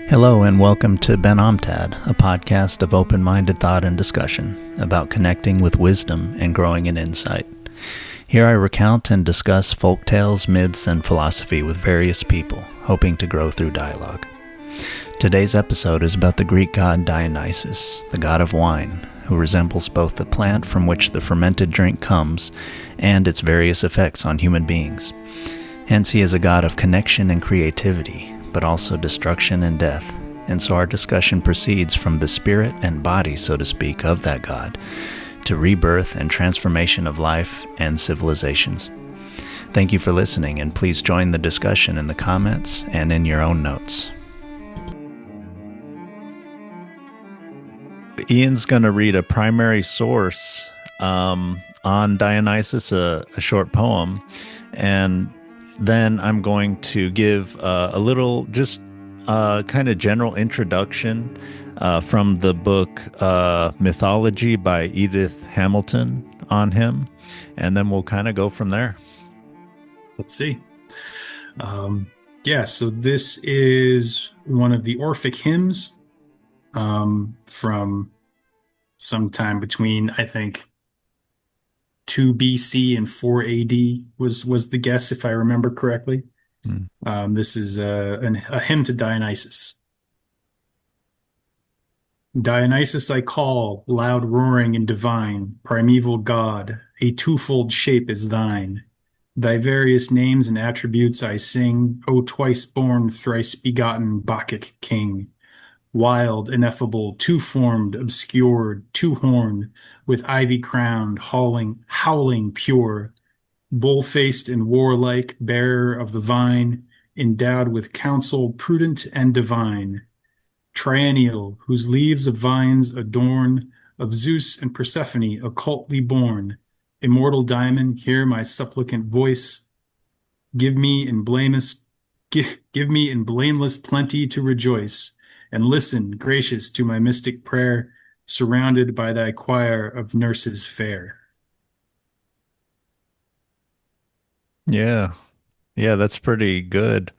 Hello and welcome to BenOMTAD, a podcast of open-minded thought and discussion about connecting with wisdom and growing in insight. Here I recount and discuss folk tales, myths, and philosophy with various people, hoping to grow through dialogue. Today's episode is about the Greek god Dionysus, the god of wine, who resembles both the plant from which the fermented drink comes and its various effects on human beings. Hence he is a god of connection and creativity, but also destruction and death, and so our discussion proceeds from the spirit and body, so to speak, of that god, to rebirth and transformation of life and civilizations. Thank you for listening, and please join the discussion in the comments and in your own notes. Ian's going to read a primary source on Dionysus, a short poem, and then I'm going to give a little, just kind of general introduction from the book Mythology by Edith Hamilton on him, and then we'll kind of go from there. Let's see. So this is one of the Orphic hymns from sometime between, I think, 2 BC and 4 AD was the guess, if I remember correctly. This is a hymn to Dionysus. Dionysus I call, loud roaring and divine, primeval god, a twofold shape is thine. Thy various names and attributes I sing, O twice born, thrice begotten Bacchic king. Wild, ineffable, two-formed, obscured, two-horned, with ivy crowned, howling pure, bull-faced and warlike, bearer of the vine, endowed with counsel prudent and divine, triennial, whose leaves of vines adorn, of Zeus and Persephone occultly born, immortal diamond, hear my supplicant voice, give me in blameless plenty to rejoice, and listen, gracious, to my mystic prayer, surrounded by thy choir of nurses fair. Yeah, that's pretty good.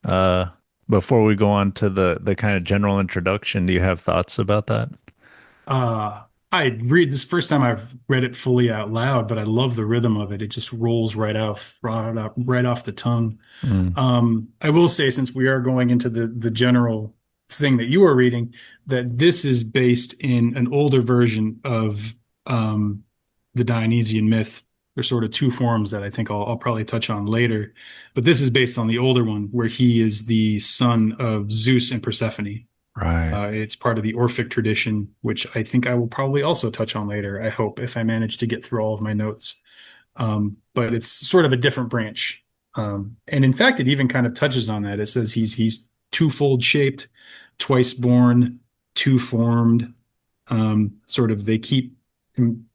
Before we go on to the kind of general introduction, do you have thoughts about that? I read this first time I've read it fully out loud, but I love the rhythm of it. It just rolls right off the tongue. I will say, since we are going into the general thing that you are reading, that this is based in an older version of the Dionysian myth. There's sort of two forms that I think I'll probably touch on later, but this is based on the older one where he is the son of Zeus and Persephone. Right. It's part of the Orphic tradition, which I think I will probably also touch on later, I hope, if I manage to get through all of my notes. But it's sort of a different branch. And in fact, it even kind of touches on that. It says he's twofold shaped, twice born, two formed. Sort of they keep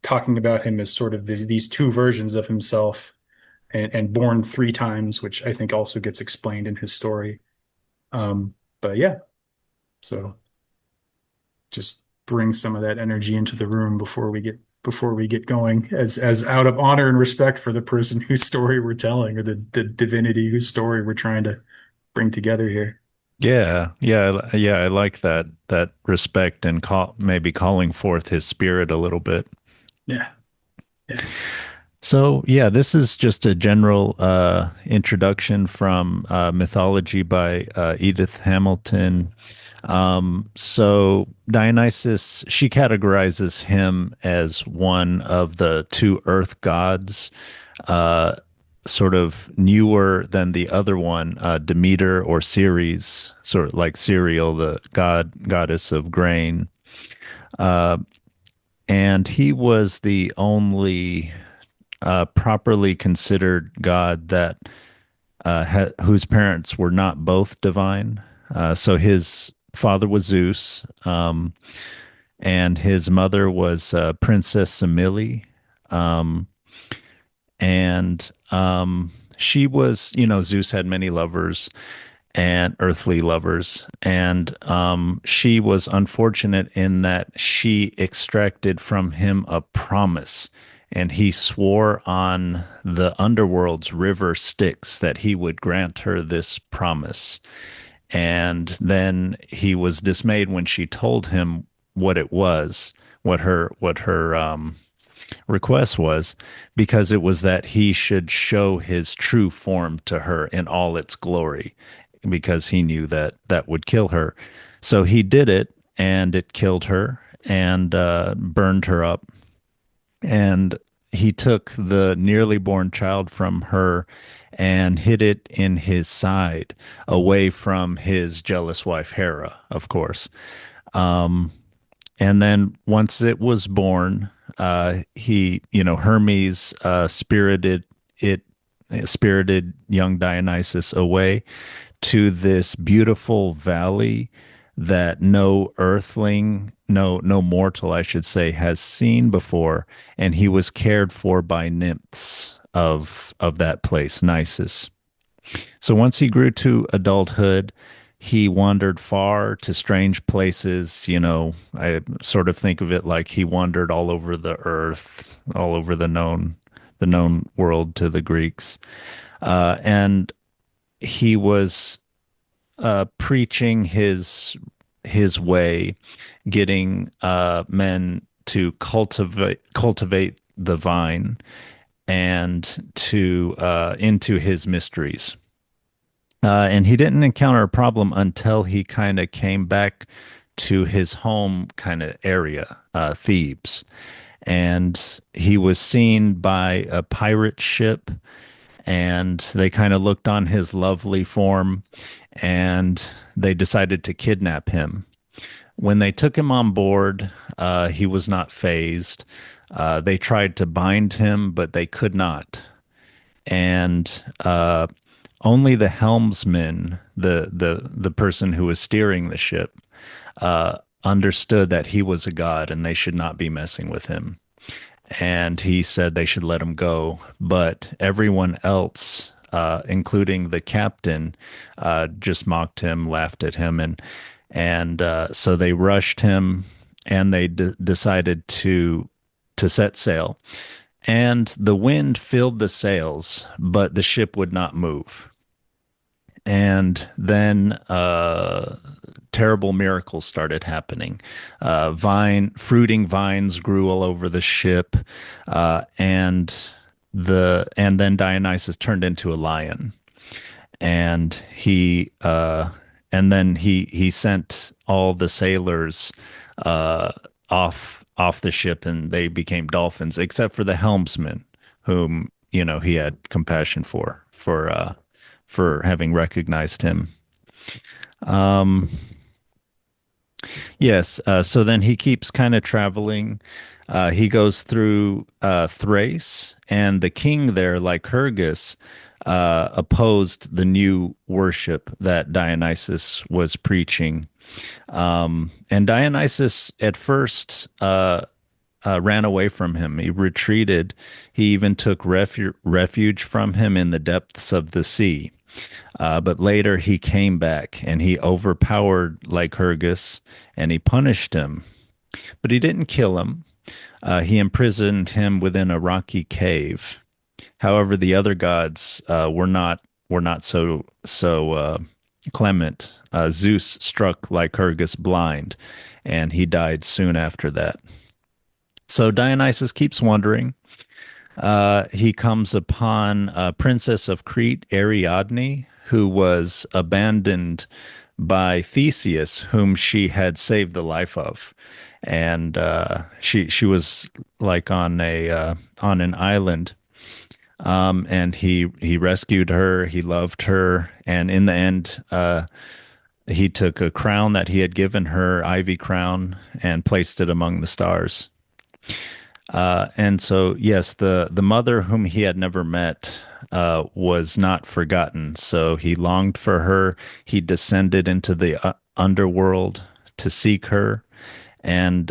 talking about him as sort of these two versions of himself, and born 3 times, which I think also gets explained in his story. But yeah, so just bring some of that energy into the room before we get going, as out of honor and respect for the person whose story we're telling, or the divinity whose story we're trying to bring together here. Yeah. I like that respect and maybe calling forth his spirit a little bit. Yeah. So yeah, this is just a general introduction from Mythology by Edith Hamilton. So Dionysus, she categorizes him as one of the 2 earth gods, sort of newer than the other one, Demeter or Ceres, sort of like Cereal, the goddess of grain. And he was the only properly considered god that whose parents were not both divine. So his father was Zeus, and his mother was Princess Semele. And she was, Zeus had many lovers and earthly lovers, and she was unfortunate in that she extracted from him a promise, and he swore on the underworld's river Styx that he would grant her this promise. And then he was dismayed when she told him what it was, what her request was, because it was that he should show his true form to her in all its glory, because he knew that that would kill her. So he did it, and it killed her and burned her up. And he took the nearly born child from her and hid it in his side, away from his jealous wife Hera, of course. Um, and then once it was born, Hermes it, spirited young Dionysus away to this beautiful valley that no earthling, no mortal, I should say, has seen before, and he was cared for by nymphs of that place, Nisus. So once he grew to adulthood, he wandered far to strange places. I sort of think of it like he wandered all over the earth, all over the known world to the Greeks. And he was preaching his way, getting men to cultivate the vine and to into his mysteries. And he didn't encounter a problem until he kind of came back to his home kind of area, Thebes. And he was seen by a pirate ship, and they kind of looked on his lovely form, and they decided to kidnap him. When they took him on board, he was not phased. They tried to bind him, but they could not. And only the helmsman, the person who was steering the ship, understood that he was a god and they should not be messing with him. And he said they should let him go. But everyone else, including the captain, just mocked him, laughed at him, and so they rushed him, and they decided to set sail. And the wind filled the sails, but the ship would not move. And then terrible miracles started happening. Fruiting vines grew all over the ship, and then Dionysus turned into a lion, and he sent all the sailors uh, off the ship, and they became dolphins, except for the helmsman, whom he had compassion for having recognized him. Um, yes, so then he keeps kind of traveling. He goes through Thrace, and the king there, Lycurgus, opposed the new worship that Dionysus was preaching. And Dionysus at first ran away from him. He retreated. He even took refuge from him in the depths of the sea. But later he came back, and he overpowered Lycurgus, and he punished him. But he didn't kill him. He imprisoned him within a rocky cave. However, the other gods were not so clement. Zeus struck Lycurgus blind, and he died soon after that. So Dionysus keeps wandering. He comes upon a princess of Crete, Ariadne, who was abandoned by Theseus, whom she had saved the life of. And she was like on an island, and he rescued her. He loved her, and in the end, he took a crown that he had given her, ivy crown, and placed it among the stars. And so, yes, the mother whom he had never met was not forgotten. So he longed for her. He descended into the underworld to seek her, and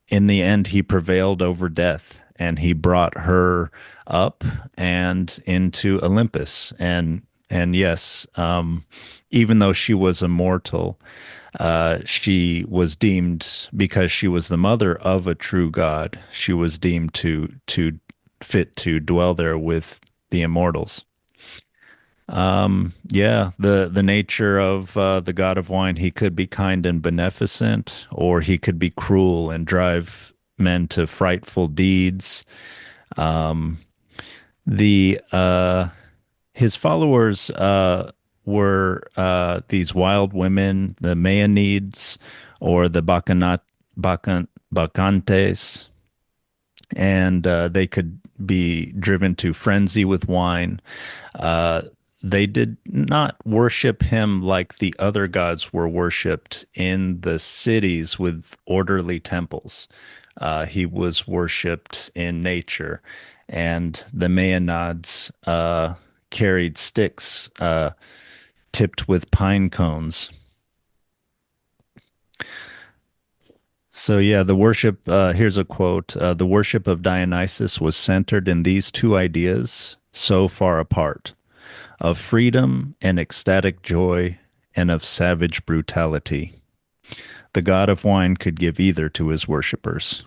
in the end, he prevailed over death, and he brought her up and into Olympus. And yes, even though she was a mortal, she was deemed, because she was the mother of a true god, she was deemed to fit to dwell there with the immortals. Yeah, the nature of the god of wine, he could be kind and beneficent, or he could be cruel and drive men to frightful deeds. Um, the his followers were these wild women, the Maenids or the Bacchantes, and they could be driven to frenzy with wine. Uh, they did not worship him like the other gods were worshipped in the cities with orderly temples. He was worshipped in nature, and the Maenids carried sticks tipped with pine cones. So, yeah, the worship, here's a quote: the worship of Dionysus was centered in these two ideas so far apart, of freedom and ecstatic joy, and of savage brutality. The god of wine could give either to his worshippers.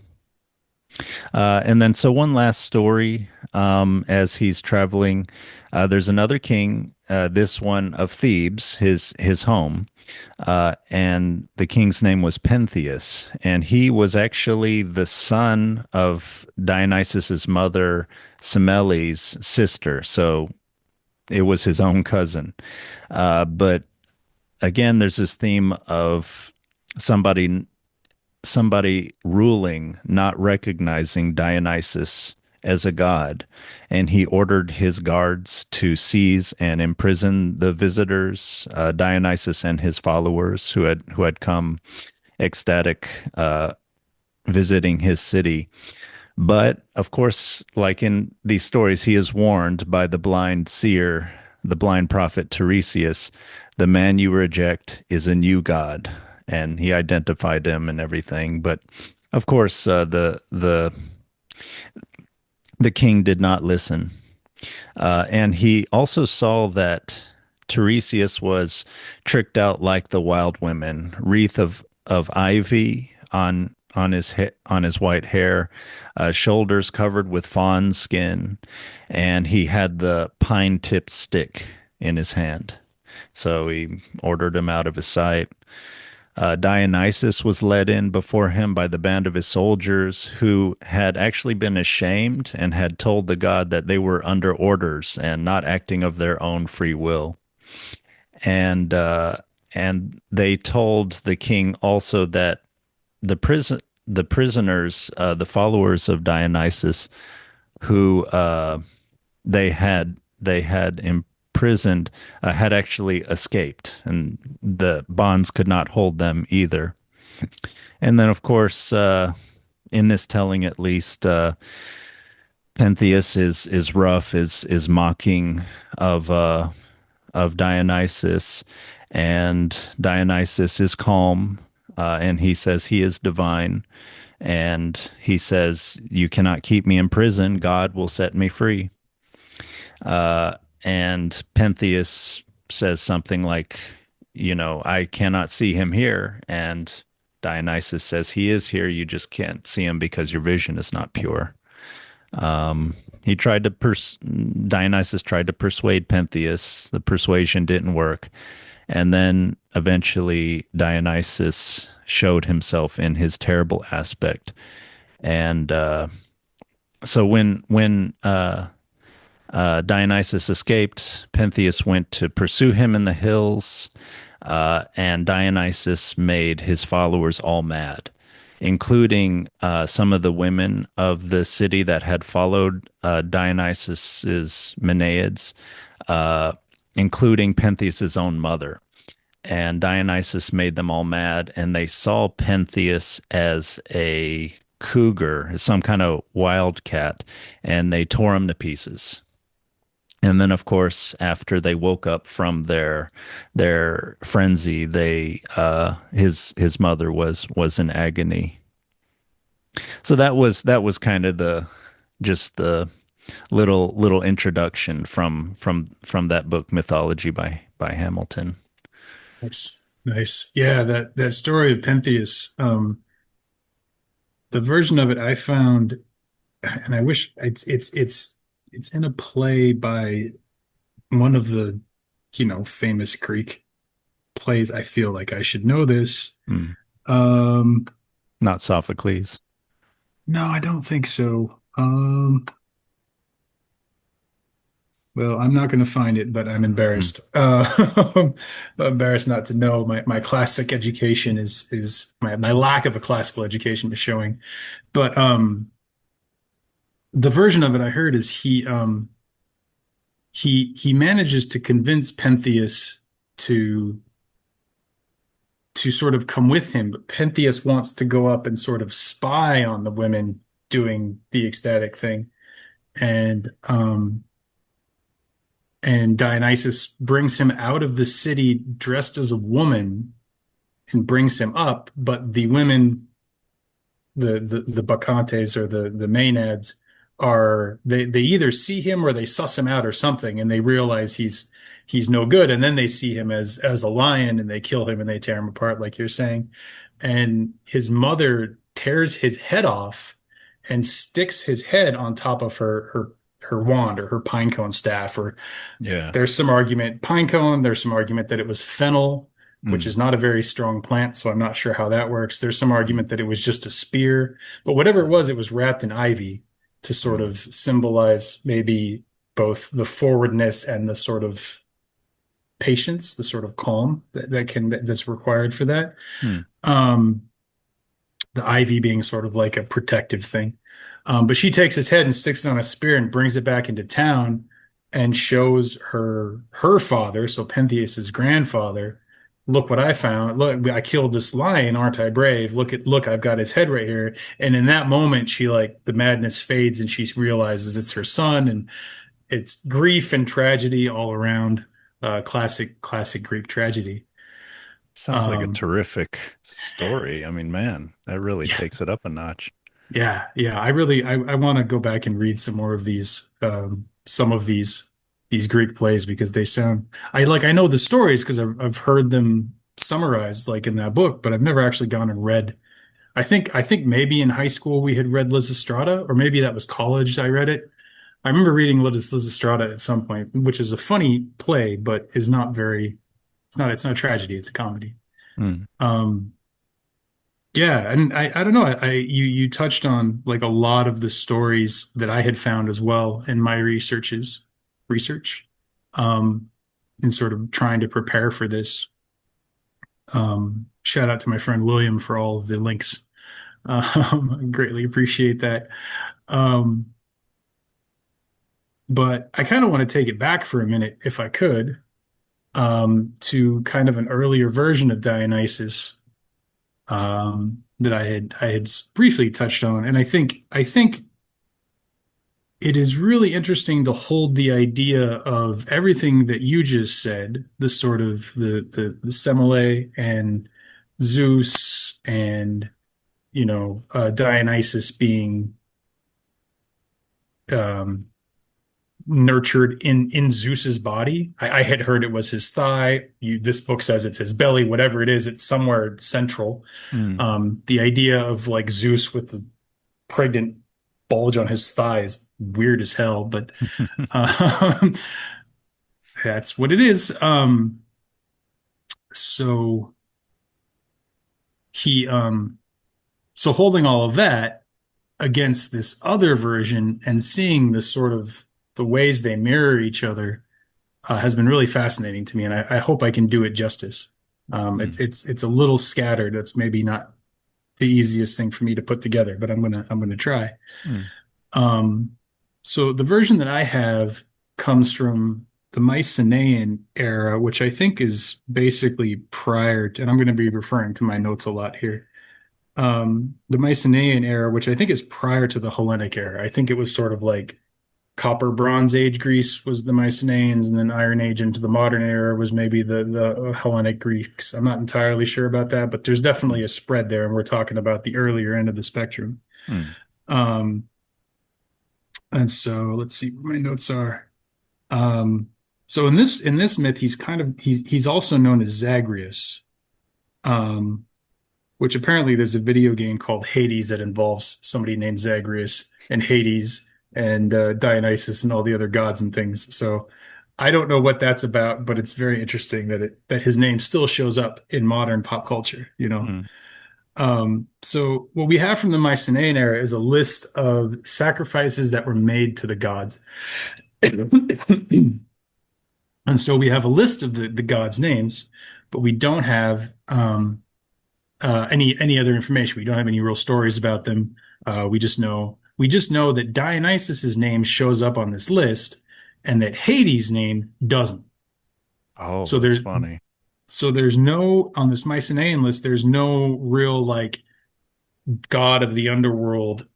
And then, so one last story as he's traveling, there's another king, this one of Thebes, his home. And the king's name was Pentheus, and he was actually the son of Dionysus's mother, Semele's sister. So it was his own cousin. But again, there's this theme of somebody somebody ruling, not recognizing Dionysus as a god, and he ordered his guards to seize and imprison the visitors, Dionysus and his followers who had come ecstatic, visiting his city. But of course, like in these stories, he is warned by the blind seer, the blind prophet Tiresias, the man you reject is a new god, and he identified him and everything. But of course, the king did not listen, and he also saw that Tiresias was tricked out like the wild women, wreath of ivy on his white hair, shoulders covered with fawn skin, and he had the pine tipped stick in his hand. So he ordered him out of his sight. Dionysus was led in before him by the band of his soldiers, who had actually been ashamed and had told the god that they were under orders and not acting of their own free will. And they told the king also that the prisoners, the followers of Dionysus, who they had imprisoned, had actually escaped, and the bonds could not hold them either. And then, of course, in this telling, at least, Pentheus is rough, is mocking of uh, of Dionysus, and Dionysus is calm, and he says he is divine, and he says, "You cannot keep me in prison. God will set me free." And Pentheus says something like, "I cannot see him here," and Dionysus says, "He is here. You just can't see him because your vision is not pure." He tried to Dionysus tried to persuade Pentheus. The persuasion didn't work. And then eventually Dionysus showed himself in his terrible aspect. And so when Dionysus escaped, Pentheus went to pursue him in the hills, and Dionysus made his followers all mad, including some of the women of the city that had followed Dionysus's Maenids, uh, including Pentheus's own mother. And Dionysus made them all mad, and they saw Pentheus as a cougar, some kind of wildcat, and they tore him to pieces. And then, of course, after they woke up from their frenzy, they his mother was in agony. So that was kind of the just the little introduction from that book, Mythology by Hamilton. Nice. Nice. Yeah, that story of Pentheus, the version of it I found, and I wish it's in a play by one of the famous Greek plays. I feel like I should know this. Hmm. Um, Not Sophocles. no, I don't think so. Well, I'm not going to find it, but I'm Hmm. embarrassed. I'm embarrassed not to know. My classic education is my lack of a classical education is showing. But the version of it I heard is he manages to convince Pentheus to to sort of come with him, but Pentheus wants to go up and sort of spy on the women doing the ecstatic thing. And Dionysus brings him out of the city dressed as a woman and brings him up, but the women, the Bacchantes or the Maenids, are they either see him or they suss him out or something, and they realize he's no good, and then they see him as a lion and they kill him and they tear him apart, like you're saying. And his mother tears his head off and sticks his head on top of her wand or her pine cone staff, or Yeah. there's some argument pine cone. There's some argument that it was fennel, which Hmm. is not a very strong plant, so I'm not sure how that works. There's some Hmm. argument that it was just a spear, but whatever it was wrapped in ivy to sort Hmm. of symbolize maybe both the forwardness and the sort of patience, the sort of calm that's required for that. Hmm. Um, the ivy being sort of like a protective thing. But she takes his head and sticks it on a spear and brings it back into town and shows her father, so Pentheus's grandfather, look what I found. Look, I killed this lion, aren't I brave? Look, I've got his head right here. And in that moment, she like the madness fades and she realizes it's her son, and it's grief and tragedy all around. Classic Greek tragedy. Sounds like a Um, terrific story. I mean, man, that really yeah. takes it up a notch. Yeah. I want to go back and read some more of these some of these Greek plays because they sound I know the stories because I've heard them summarized like in that book, but I've never actually gone and read. I think maybe in high school we had read Lysistrata, or maybe that was college I read it. I remember reading Lysistrata at some point, which is a funny play, but is not very it's not a tragedy, it's a comedy. Hmm. Um Yeah, and I don't know. You touched on like a lot of the stories that I had found as well in my research, um, in sort of trying to prepare for this. Shout out to my friend William for all of the links. I greatly appreciate that. Um, but I kind of want to take it back for a minute, if I could, to kind of an earlier version of Dionysus, that I had briefly touched on, and I think it is really interesting to hold the idea of everything that you just said, the sort of the Semele and Zeus and Dionysus being um, nurtured in Zeus's body. I had heard it was his thigh. This book says it's his belly. Whatever it is, it's somewhere central. Hmm. The idea of like Zeus with the pregnant bulge on his thigh is weird as hell, but um, that's what it is. So he, so holding all of that against this other version and seeing the sort of the ways they mirror each other has been really fascinating to me, and I hope I can do it justice. Hmm. It's a little scattered. That's maybe not the easiest thing for me to put together, but I'm gonna try. Hmm. Um, so the version that I have comes from the Mycenaean era, which I think is basically prior to, and I'm going to be referring to my notes a lot here. The Mycenaean era, which I think is prior to the Hellenic era. I think it was sort of like Copper Bronze Age Greece was the Mycenaeans, and then Iron Age into the modern era was maybe the Hellenic Greeks. I'm not entirely sure about that, but there's definitely a spread there, and we're talking about the earlier end of the spectrum. Hmm. Um, And so let's see what my notes are. Um, so in this myth, he's also known as Zagreus, um, which apparently there's a video game called Hades that involves somebody named Zagreus and Hades and Dionysus and all the other gods and things. So I don't know what that's about, but it's very interesting that his name still shows up in modern pop culture, you know. Hmm. So what we have from the Mycenaean era is a list of sacrifices that were made to the gods. And so we have a list of the gods' names, but we don't have any other information. We don't have any real stories about them. We just know that Dionysus's name shows up on this list, and that Hades' name doesn't. Oh, So that's there's funny. so there's no on this Mycenaean list. There's no real like god of the underworld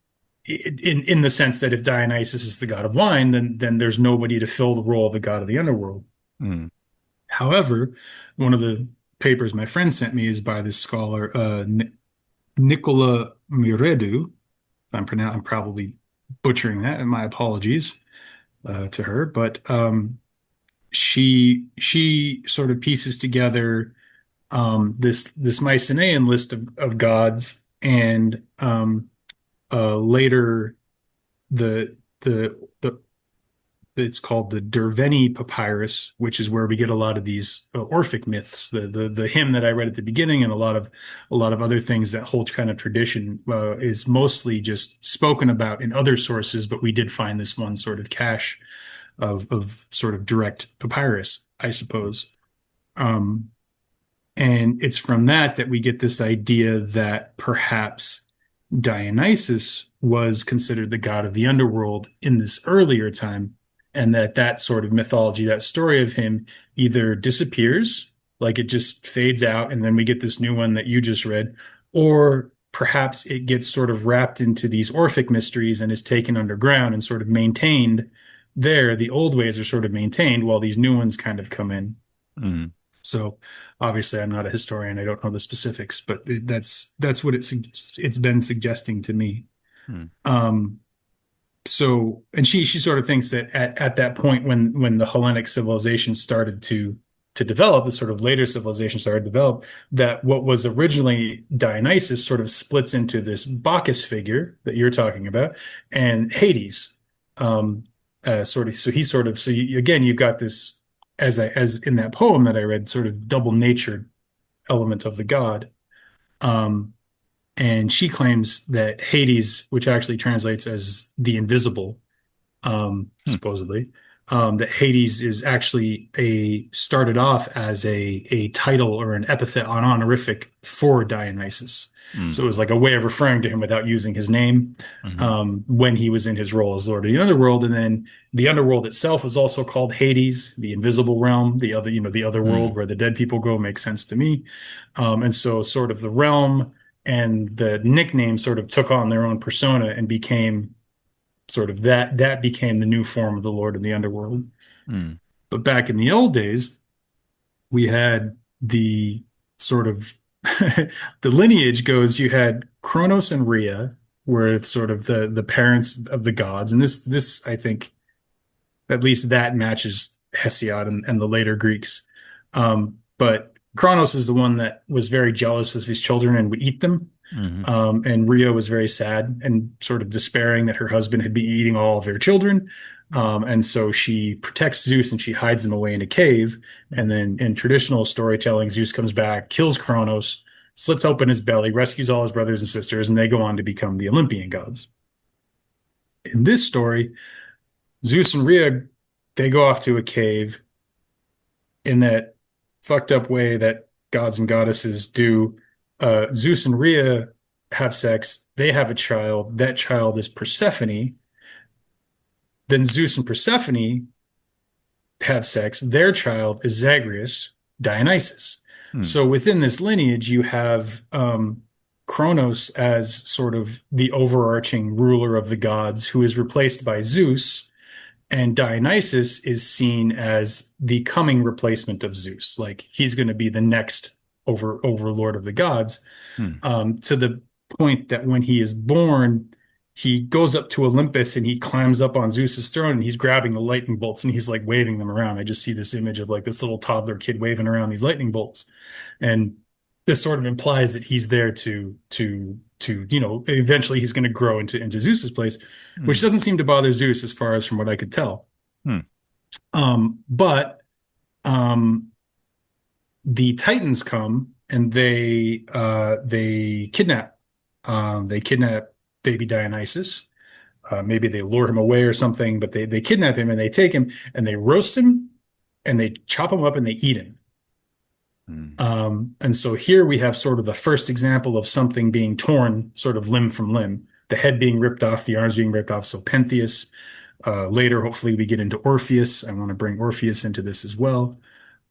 in the sense that if Dionysus is the god of wine, then there's nobody to fill the role of the god of the underworld. Hmm. However, one of the papers my friend sent me is by this scholar, Nicola Miredu. I'm probably butchering that, and my apologies to her. But she sort of pieces together this Mycenaean list of gods, and later the it's called the Derveni Papyrus, which is where we get a lot of these Orphic myths, the hymn that I read at the beginning, and a lot of other things. That whole kind of tradition is mostly just spoken about in other sources, but we did find this one sort of cache of sort of direct papyrus, I suppose. Um, and it's from that we get this idea that perhaps Dionysus was considered the god of the underworld in this earlier time, and that sort of mythology, that story of him, either disappears, like it just fades out, and then we get this new one that you just read, or perhaps it gets sort of wrapped into these Orphic mysteries and is taken underground and sort of maintained there. The old ways are sort of maintained while these new ones kind of come in. Hmm. So obviously, I'm not a historian. I don't know the specifics, but that's what it's been suggesting to me. Hmm. Um, and she sort of thinks that at that point when the Hellenic civilization started to develop, the sort of later civilization started to develop, that what was originally Dionysus sort of splits into this Bacchus figure that you're talking about and Hades. Again, you've got this as in that poem that I read, sort of double natured element of the god. Um, and she claims that Hades, which actually translates as the invisible, Hmm. supposedly, that Hades is actually started off as a title or an epithet, an honorific for Dionysus. Hmm. So it was like a way of referring to him without using his name, Hmm. when he was in his role as Lord of the Underworld. And then the underworld itself is also called Hades, the invisible realm, the other world Hmm. where the dead people go, makes sense to me. And so sort of the realm and the nickname sort of took on their own persona and became sort of that became the new form of the Lord of the Underworld. Hmm. But back in the old days, we had the sort of the lineage goes, you had Kronos and Rhea were sort of the parents of the gods. And this I think at least that matches Hesiod and the later Greeks. But Kronos is the one that was very jealous of his children and would eat them. Hmm. And Rhea was very sad and sort of despairing that her husband had been eating all of their children. And so she protects Zeus and she hides him away in a cave. And then in traditional storytelling, Zeus comes back, kills Kronos, slits open his belly, rescues all his brothers and sisters, and they go on to become the Olympian gods. In this story, Zeus and Rhea, they go off to a cave in that fucked up way that gods and goddesses do. Zeus and Rhea have sex. They have a child. That child is Persephone. Then Zeus and Persephone have sex. Their child is Zagreus, Dionysus. Hmm. So within this lineage, you have Kronos as sort of the overarching ruler of the gods, who is replaced by Zeus, and Dionysus is seen as the coming replacement of Zeus. Like he's going to be the next overlord of the gods, Hmm. to the point that when he is born, he goes up to Olympus and he climbs up on Zeus's throne and he's grabbing the lightning bolts and he's like waving them around. I just see this image of like this little toddler kid waving around these lightning bolts. And this sort of implies that he's there to eventually he's going to grow into Zeus's place, which Hmm. doesn't seem to bother Zeus as far as from what I could tell. Hmm. But um, the Titans come and they kidnap baby Dionysus. Maybe they lure him away or something, but they kidnap him and they take him and they roast him and they chop him up and they eat him. Mm. And so here we have sort of the first example of something being torn, sort of limb from limb, the head being ripped off, the arms being ripped off. So Pentheus. Later, hopefully, we get into Orpheus. I want to bring Orpheus into this as well.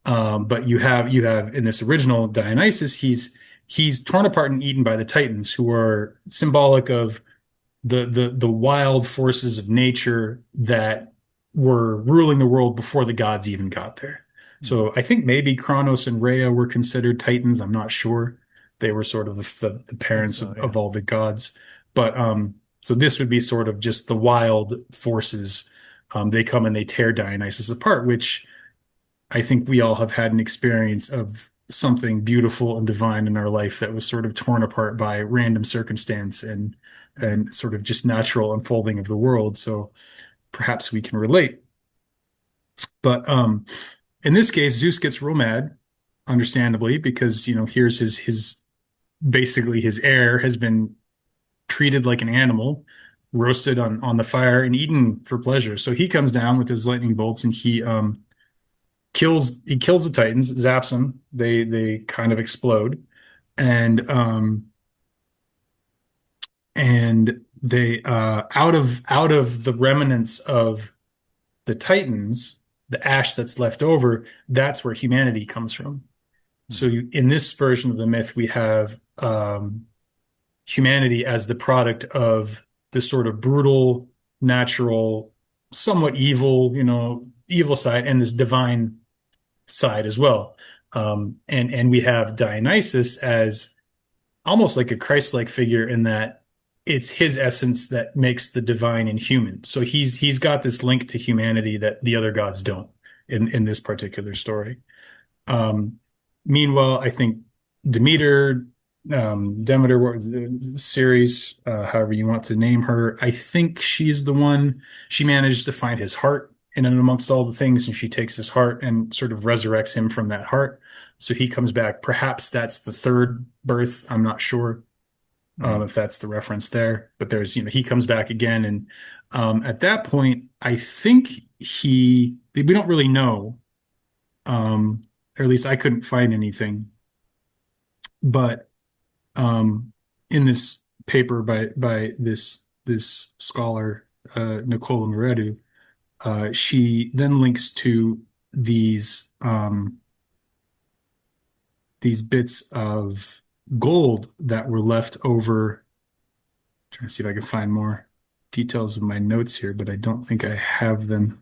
But you have in this original Dionysus, he's torn apart and eaten by the Titans, who are symbolic of the wild forces of nature that were ruling the world before the gods even got there. So I think maybe Kronos and Rhea were considered Titans. I'm not sure. They were sort of the I think parents so, yeah. of all the gods. But so this would be sort of just the wild forces. They come and they tear Dionysus apart, which I think we all have had an experience of something beautiful and divine in our life that was sort of torn apart by random circumstance and sort of just natural unfolding of the world. So perhaps we can relate. But in this case, Zeus gets real mad, understandably, because here's his basically his heir has been treated like an animal, roasted on the fire and eaten for pleasure. So he comes down with his lightning bolts and he kills the Titans, zaps them. They kind of explode, and they out of the remnants of the Titans, the ash that's left over, that's where humanity comes from. So in this version of the myth, we have humanity as the product of this sort of brutal, natural, somewhat evil, evil side, and this divine side as well. And we have Dionysus as almost like a Christ-like figure in that it's his essence that makes the divine and human. So he's got this link to humanity that the other gods don't in this particular story. Um, Meanwhile, I think Demeter, Demeter, what was the series, however you want to name her, I think she's the one. She manages to find his heart in and amongst all the things, and she takes his heart and sort of resurrects him from that heart. So he comes back. Perhaps that's the third birth. I'm not sure if that's the reference there, but he comes back again, and at that point, I think we don't really know. Or at least I couldn't find anything. But in this paper by this scholar, Nicola Moretu, she then links to these bits of gold that were left over. Trying to see if I can find more details of my notes here, but I don't think I have them.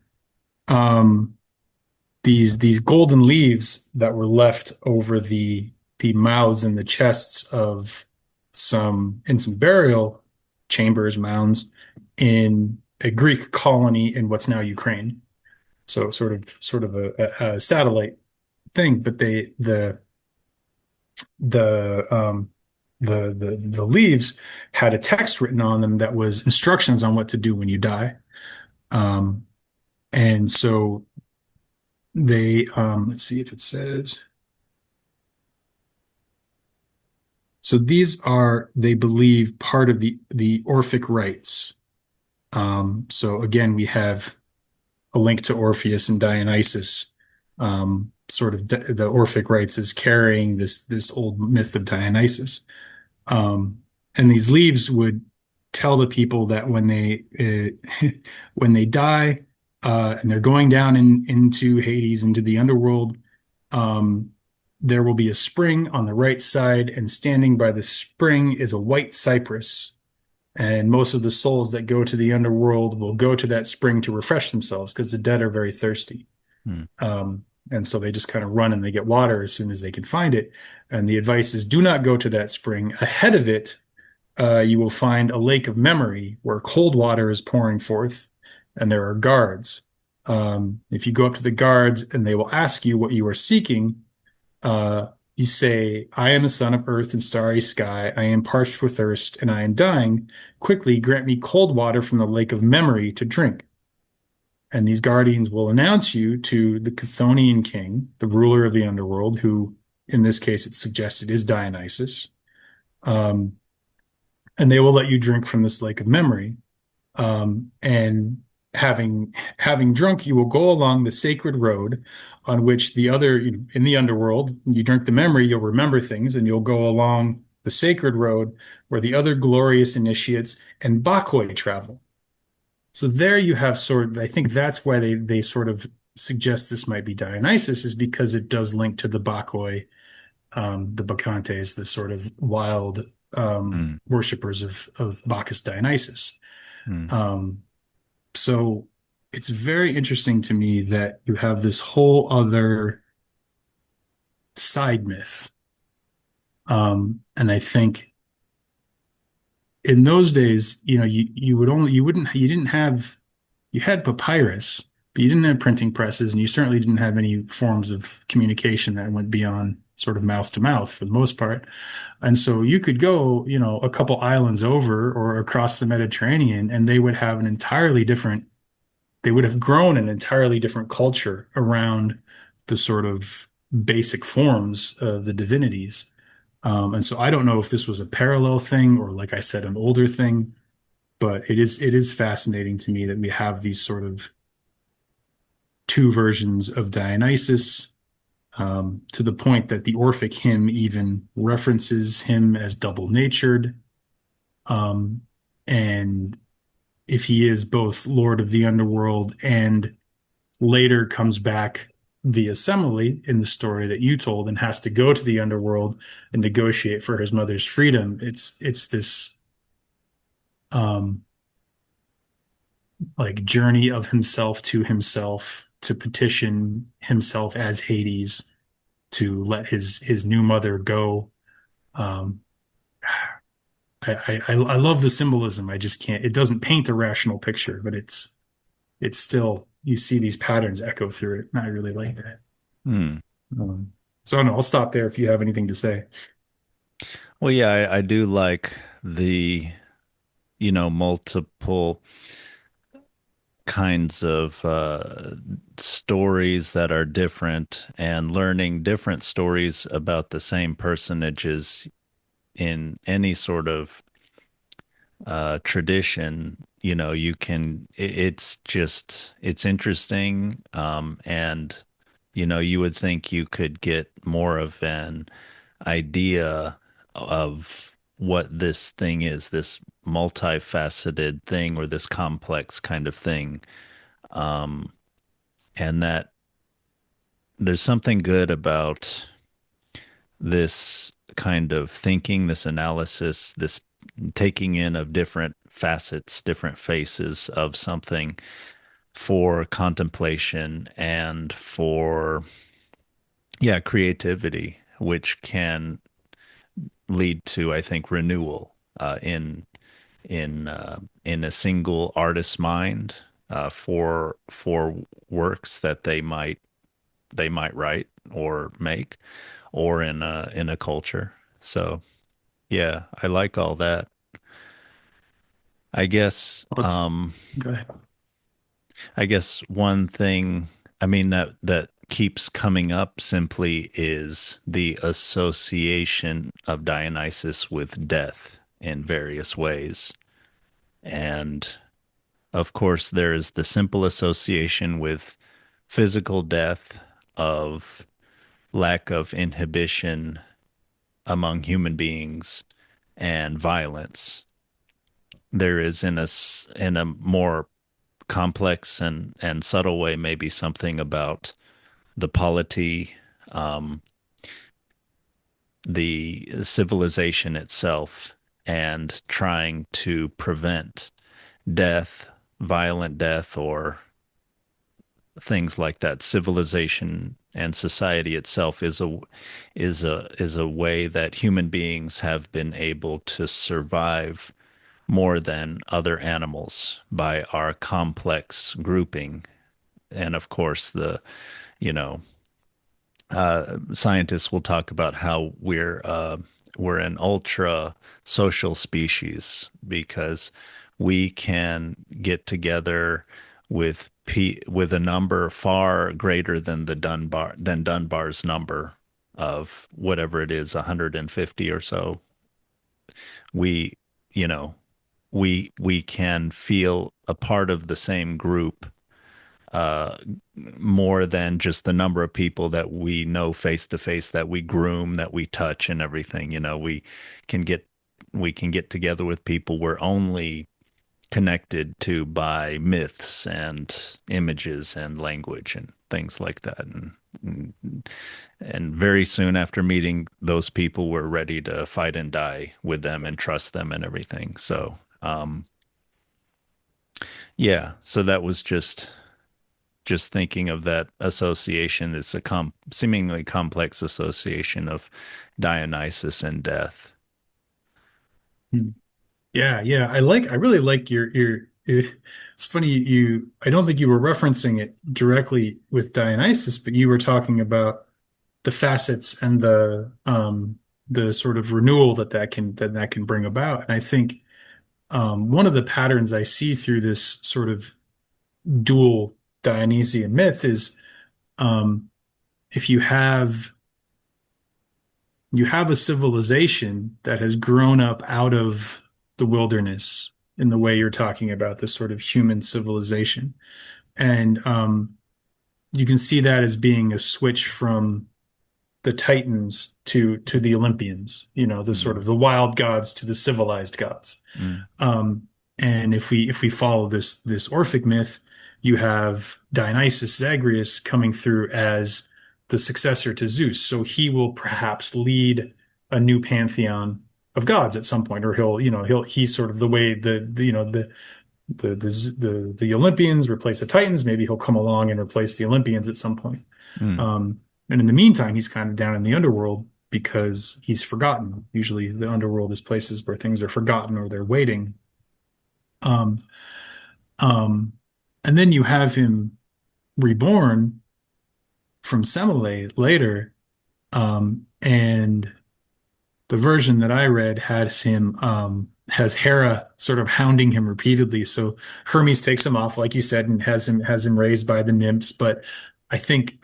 These golden leaves that were left over the mouths and the chests of some burial chambers, mounds in a Greek colony in what's now Ukraine. So sort of a satellite thing, but the the leaves had a text written on them that was instructions on what to do when you die. Um, and so let's see if it says. So these are, they believe, part of the Orphic rites. So again, we have a link to Orpheus and Dionysus. Sort of the Orphic rites is carrying this old myth of Dionysus. And these leaves would tell the people that when they when they die and they're going down into Hades, into the underworld, there will be a spring on the right side, and standing by the spring is a white cypress. And most of the souls that go to the underworld will go to that spring to refresh themselves because the dead are very thirsty. And so they just kind of run and they get water as soon as they can find it. And the advice is do not go to that spring. Ahead of it, you will find a lake of memory where cold water is pouring forth, and there are guards. If you go up to the guards and they will ask you what you are seeking, you say, I am the son of earth and starry sky. I am parched for thirst and I am dying. Quickly grant me cold water from the lake of memory to drink. And these guardians will announce you to the Chthonian king, the ruler of the underworld, who in this case it's suggested is Dionysus. Um, and they will let you drink from this lake of memory. And having drunk, you will go along the sacred road on which the other, in the underworld, you drink the memory, you'll remember things, and you'll go along the sacred road where the other glorious initiates and Bacchoi travel. So there you have sort of, I think that's why they sort of suggest this might be Dionysus, is because it does link to the Bacchoi, the Bacchantes, the sort of wild Mm, worshippers of Bacchus Dionysus. mm, Um, so it's very interesting to me that you have this whole other side myth. And I think in those days, you didn't have, you had papyrus, but you didn't have printing presses, and you certainly didn't have any forms of communication that went beyond sort of mouth to mouth for the most part. And so you could go, a couple islands over or across the Mediterranean, and they would have grown an entirely different culture around the sort of basic forms of the divinities. And so I don't know if this was a parallel thing or, like I said, an older thing, but it is fascinating to me that we have these sort of two versions of Dionysus, to the point that the Orphic hymn even references him as double-natured. Um, and if he is both Lord of the Underworld and later comes back via Semele in the story that you told and has to go to the underworld and negotiate for his mother's freedom. It's this um like journey of himself to petition himself as Hades to let his new mother go. Um I love the symbolism. I just can't, it doesn't paint a rational picture, but it's still, you see these patterns echo through it. And I really like that. mm. So I don't know, I'll stop there if you have anything to say. Well, yeah, I do like the, multiple kinds of stories that are different and learning different stories about the same personages in any sort of tradition. You can, it's just, it's interesting. And, you would think you could get more of an idea of what this thing is, this multifaceted thing or this complex kind of thing. Um, and that there's something good about this kind of thinking, this analysis, this taking in of different facets, different faces of something for contemplation and for, yeah, creativity, which can lead to, I think, renewal in a single artist's mind for works that they might write or make, or in a culture. So yeah, I like all that. I guess Let's go ahead. I guess one thing, I mean, that keeps coming up simply is the association of Dionysus with death in various ways. And of course, there is the simple association with physical death, of lack of inhibition among human beings, and violence. There is in a more complex and subtle way, maybe something about the polity, um, the civilization itself, and trying to prevent death, violent death, or things like that. Civilization and society itself is a way that human beings have been able to survive more than other animals by our complex grouping. And of course, you know, scientists will talk about how we're an ultra social species because we can get together with a number far greater than Dunbar's number of whatever it is, 150 or so. We, you know, we can feel a part of the same group uh, more than just the number of people that we know face to face, that we groom, that we touch, and everything. Can get we can get together with people we're only connected to by myths and images and language and things like that. And very soon after meeting those people, we're ready to fight and die with them and trust them and everything. So, yeah, so that was just thinking of that association. It's a seemingly complex association of Dionysus and death. Hmm. Yeah, yeah. I really like it's funny I don't think you were referencing it directly with Dionysus, but you were talking about the facets and the sort of renewal that can bring about. And I think one of the patterns I see through this sort of dual Dionysian myth is um, if you have a civilization that has grown up out of the wilderness in the way you're talking about, this sort of human civilization. And you can see that as being a switch from the Titans to the Olympians, the sort Mm, of the wild gods to the civilized gods. mm, Um, and if we follow this Orphic myth, you have Dionysus Zagreus coming through as the successor to Zeus. So he will perhaps lead a new pantheon of gods at some point, or he's sort of the way the Olympians replace the Titans. Maybe he'll come along and replace the Olympians at some point. mm, And in the meantime, he's kind of down in the underworld because he's forgotten. Usually, the underworld is places where things are forgotten or they're waiting. Um, um, and then you have him reborn from Semele later, and the version that I read has Hera sort of hounding him repeatedly. So Hermes takes him off, like you said, and has him raised by the nymphs. But I think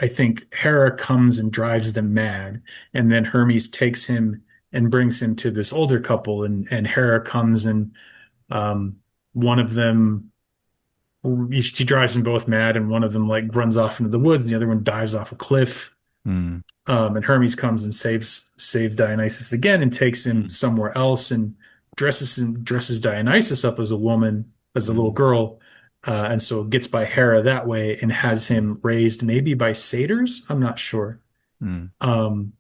Hera comes and drives them mad, and then Hermes takes him and brings him to this older couple, and Hera comes and um, one of them she drives them both mad, and one of them like runs off into the woods, and the other one dives off a cliff. mm, And Hermes comes and saves Dionysus again and takes him mm, somewhere else and dresses Dionysus up as a woman, as a little mm, girl, and so gets by Hera that way and has him raised maybe by satyrs. I'm not sure, mm, um,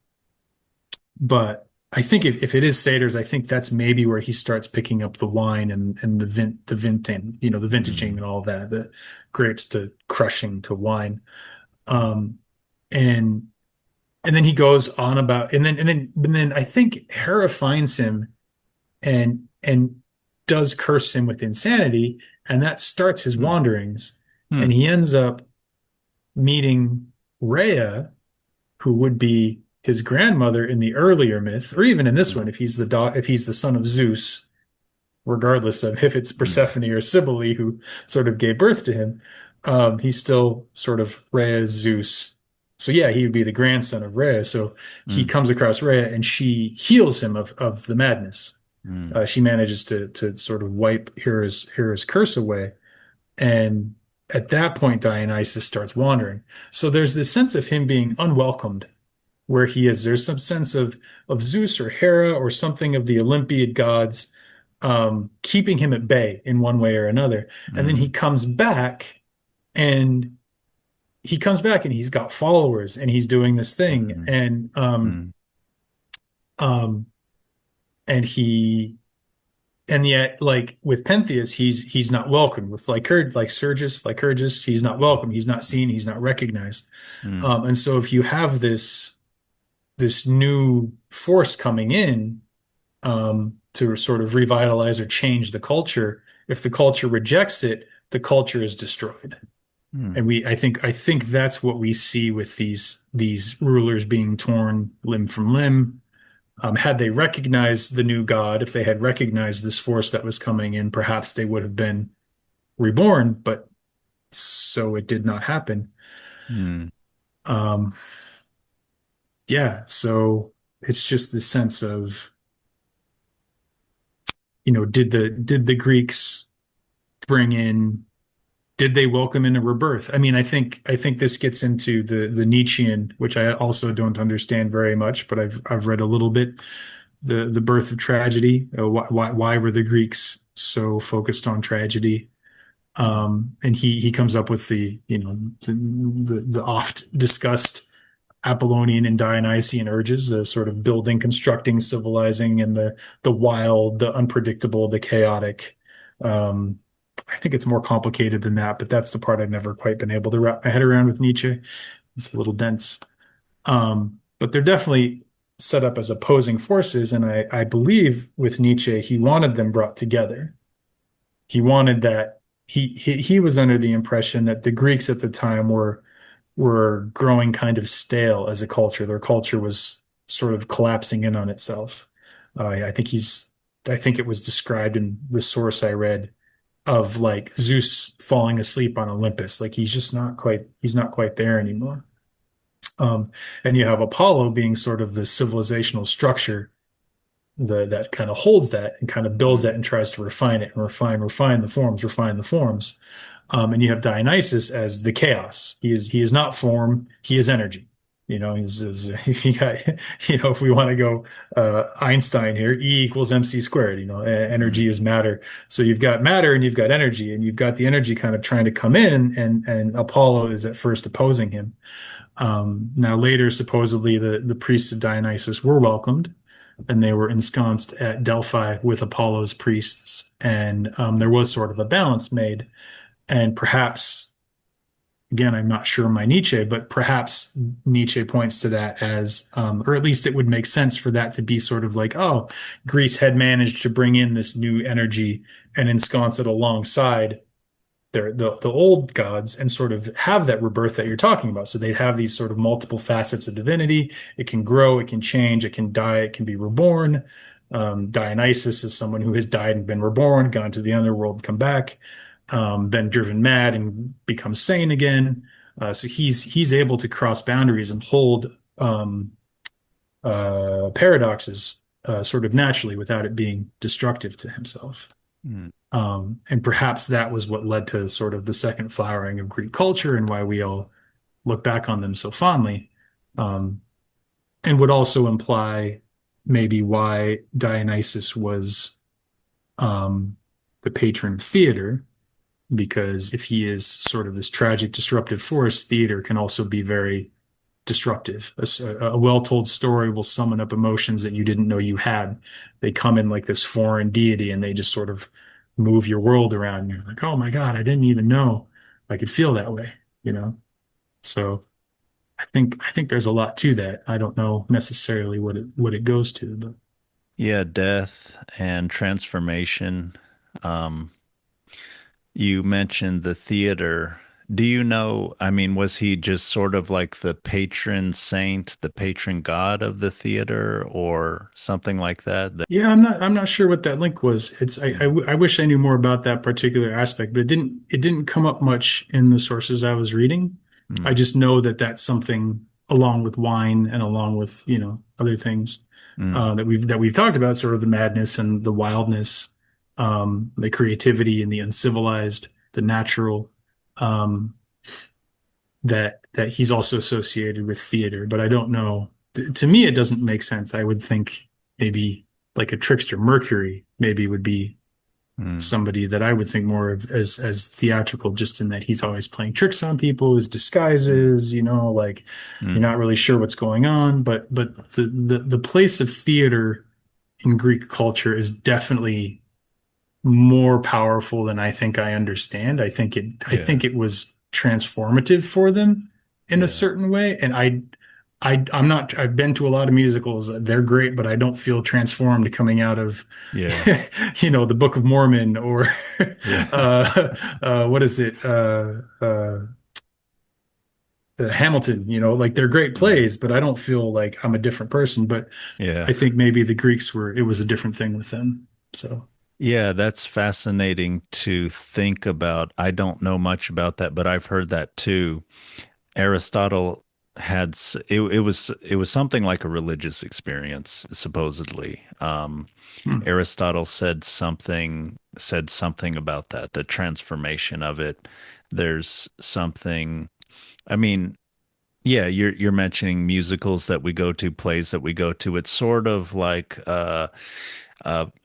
but I think if it is satyrs, I think that's maybe where he starts picking up the wine and the vinting, the vintaging mm, and all that, the grapes to crushing to wine, um, and. And then he goes on about, and then I think Hera finds him and does curse him with insanity, and that starts his mm, wanderings. And mm, he ends up meeting Rhea, who would be his grandmother in the earlier myth, or even in this one, mm, if he's the son of Zeus, regardless of if it's mm, Persephone or Semele who sort of gave birth to him, he's still sort of Rhea's Zeus. So yeah, he would be the grandson of Rhea. So he mm, comes across Rhea and she heals him of the madness. mm, She manages to sort of wipe Hera's curse away. And at that point, Dionysus starts wandering. So there's this sense of him being unwelcomed where he is. There's some sense of Zeus or Hera or something of the Olympiad gods keeping him at bay in one way or another. And then mm, and he comes back and he's got followers and he's doing this thing mm, um, um, and he and yet like with Pentheus he's not welcome with Lycurgus he's not welcome, he's not seen, he's not recognized. mm, And so if you have this new force coming in to sort of revitalize or change the culture. If the culture rejects it, the culture is destroyed. mm, And I think that's what we see with these rulers being torn limb from limb. Had they recognized the new god, if they had recognized this force that was coming in, perhaps they would have been reborn. But so it did not happen. Mm. Um, yeah, so it's just the sense of, did the Greeks bring in did they welcome in a rebirth? I mean, I think this gets into the Nietzschean, which I also don't understand very much, but I've read a little bit. The birth of tragedy. Why were the Greeks so focused on tragedy? Mm. And he comes up with the oft discussed Apollonian and Dionysian urges, the sort of building, constructing, civilizing, and the wild, the unpredictable, the chaotic. Um, I think it's more complicated than that, but that's the part I've never quite been able to wrap my head around with Nietzsche. It's a little dense. But they're definitely set up as opposing forces, and I believe with Nietzsche, he wanted them brought together. He wanted that he was under the impression that the Greeks at the time were growing kind of stale as a culture. Their culture was sort of collapsing in on itself. I think it was described in the source I read of like Zeus falling asleep on Olympus. Like he's not quite there anymore. Um, and you have Apollo being sort of the civilizational structure that kind of holds that and kind of builds Mm. that and tries to refine it and refine the forms, refine the forms. And you have Dionysus as the chaos. He is not form, he is energy. If you got, if we want to go Einstein here, E equals MC squared. Mm. Energy is matter. So you've got matter and you've got energy, and you've got the energy kind of trying to come in, and Apollo is at first opposing him. Now later, supposedly the priests of Dionysus were welcomed, and they were ensconced at Delphi with Apollo's priests, and there was sort of a balance made. And perhaps, again, I'm not sure my Nietzsche, but perhaps Nietzsche points to that as, or at least it would make sense for that to be sort of like, oh, Greece had managed to bring in this new energy and ensconce it alongside the old gods and sort of have that rebirth that you're talking about. So they'd have these sort of multiple facets of divinity. It can grow, it can change, it can die, it can be reborn. Dionysus is someone who has died and been reborn, gone to the underworld, come back, been driven mad and become sane again. So he's able to cross boundaries and hold paradoxes sort of naturally without it being destructive to himself. Mm. And perhaps that was what led to sort of the second flowering of Greek culture and why we all look back on them so fondly. Um, and would also imply maybe why Dionysus was the patron of theater, because if he is sort of this tragic, disruptive force, theater can also be very disruptive. A well-told story will summon up emotions that you didn't know you had. They come in like this foreign deity and they just sort of move your world around. And you're like, oh my God, I didn't even know I could feel that way, you know? So I think there's a lot to that. I don't know necessarily what it goes to, but Yeah, death and transformation. Um, you mentioned the theater. Do you know, I mean, was he just sort of like the patron saint, the patron god of the theater, or something like that? yeah, I'm not sure what that link was. I wish I knew more about that particular aspect, but it didn't come up much in the sources I was reading. I Mm. just know that that's something along with wine and along with, other things Mm. that we've talked about, sort of the madness and the wildness, the creativity and the uncivilized, the natural, um, that he's also associated with theater, but I don't know. To me, it doesn't make sense. I would think maybe like a trickster Mercury maybe would be Mm. somebody that I would think more of as theatrical, just in that he's always playing tricks on people, his Mm. disguises, like you're Mm. not really sure what's going on. But the place of theater in Greek culture is definitely more powerful than I think I understand. I Yeah. think it was transformative for them in a Yeah. certain way. And I'm not, I've been to a lot of musicals. They're great, but I don't feel transformed coming out of, Yeah. the Book of Mormon or, Yeah. what is it? Hamilton, like they're great Mm. plays, but I don't feel like I'm a different person. But Yeah. I think maybe the Greeks it was a different thing with them. So. Yeah, that's fascinating to think about. I don't know much about that, but I've heard that too. Aristotle it was something like a religious experience, supposedly. Hmm. Aristotle said something about that, the transformation of it. There's something, I mean, yeah, you're mentioning musicals that we go to, plays that we go to. It's sort of like a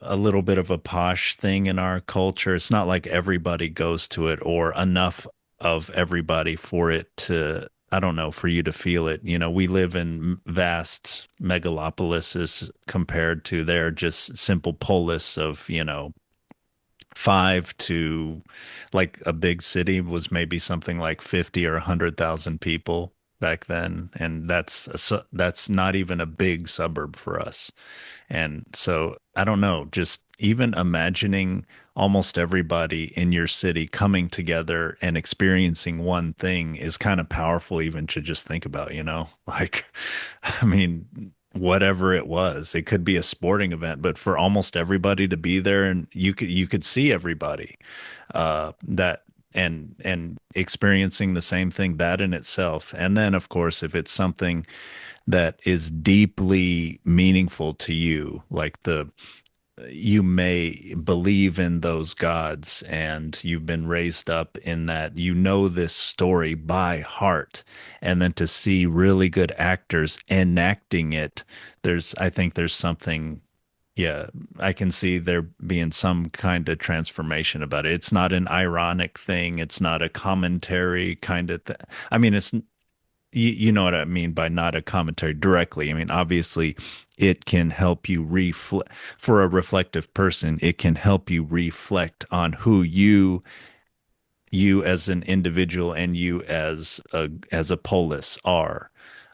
little bit of a posh thing in our culture. It's not like everybody goes to it or enough of everybody for it to, I don't know, for you to feel it. You know, we live in vast megalopolises compared to their just simple polis of, five to like a big city was maybe something like 50 or 100,000 people back then. And that's not even a big suburb for us. And so I don't know, just even imagining almost everybody in your city coming together and experiencing one thing is kind of powerful, even to just think about, Like, I mean, whatever it was, it could be a sporting event, but for almost everybody to be there and you could see everybody that and experiencing the same thing, that in itself. And then of course, if it's something that is deeply meaningful to you, like the you may believe in those gods and you've been raised up in that, this story by heart, and then to see really good actors enacting it, I think there's something. Yeah, I can see there being some kind of transformation about it. It's not an ironic thing. It's not a commentary kind of thing. I mean, you know what I mean by not a commentary directly. I mean, obviously, it can help you reflect. For a reflective person, it can help you reflect on who you as an individual and you as a polis are.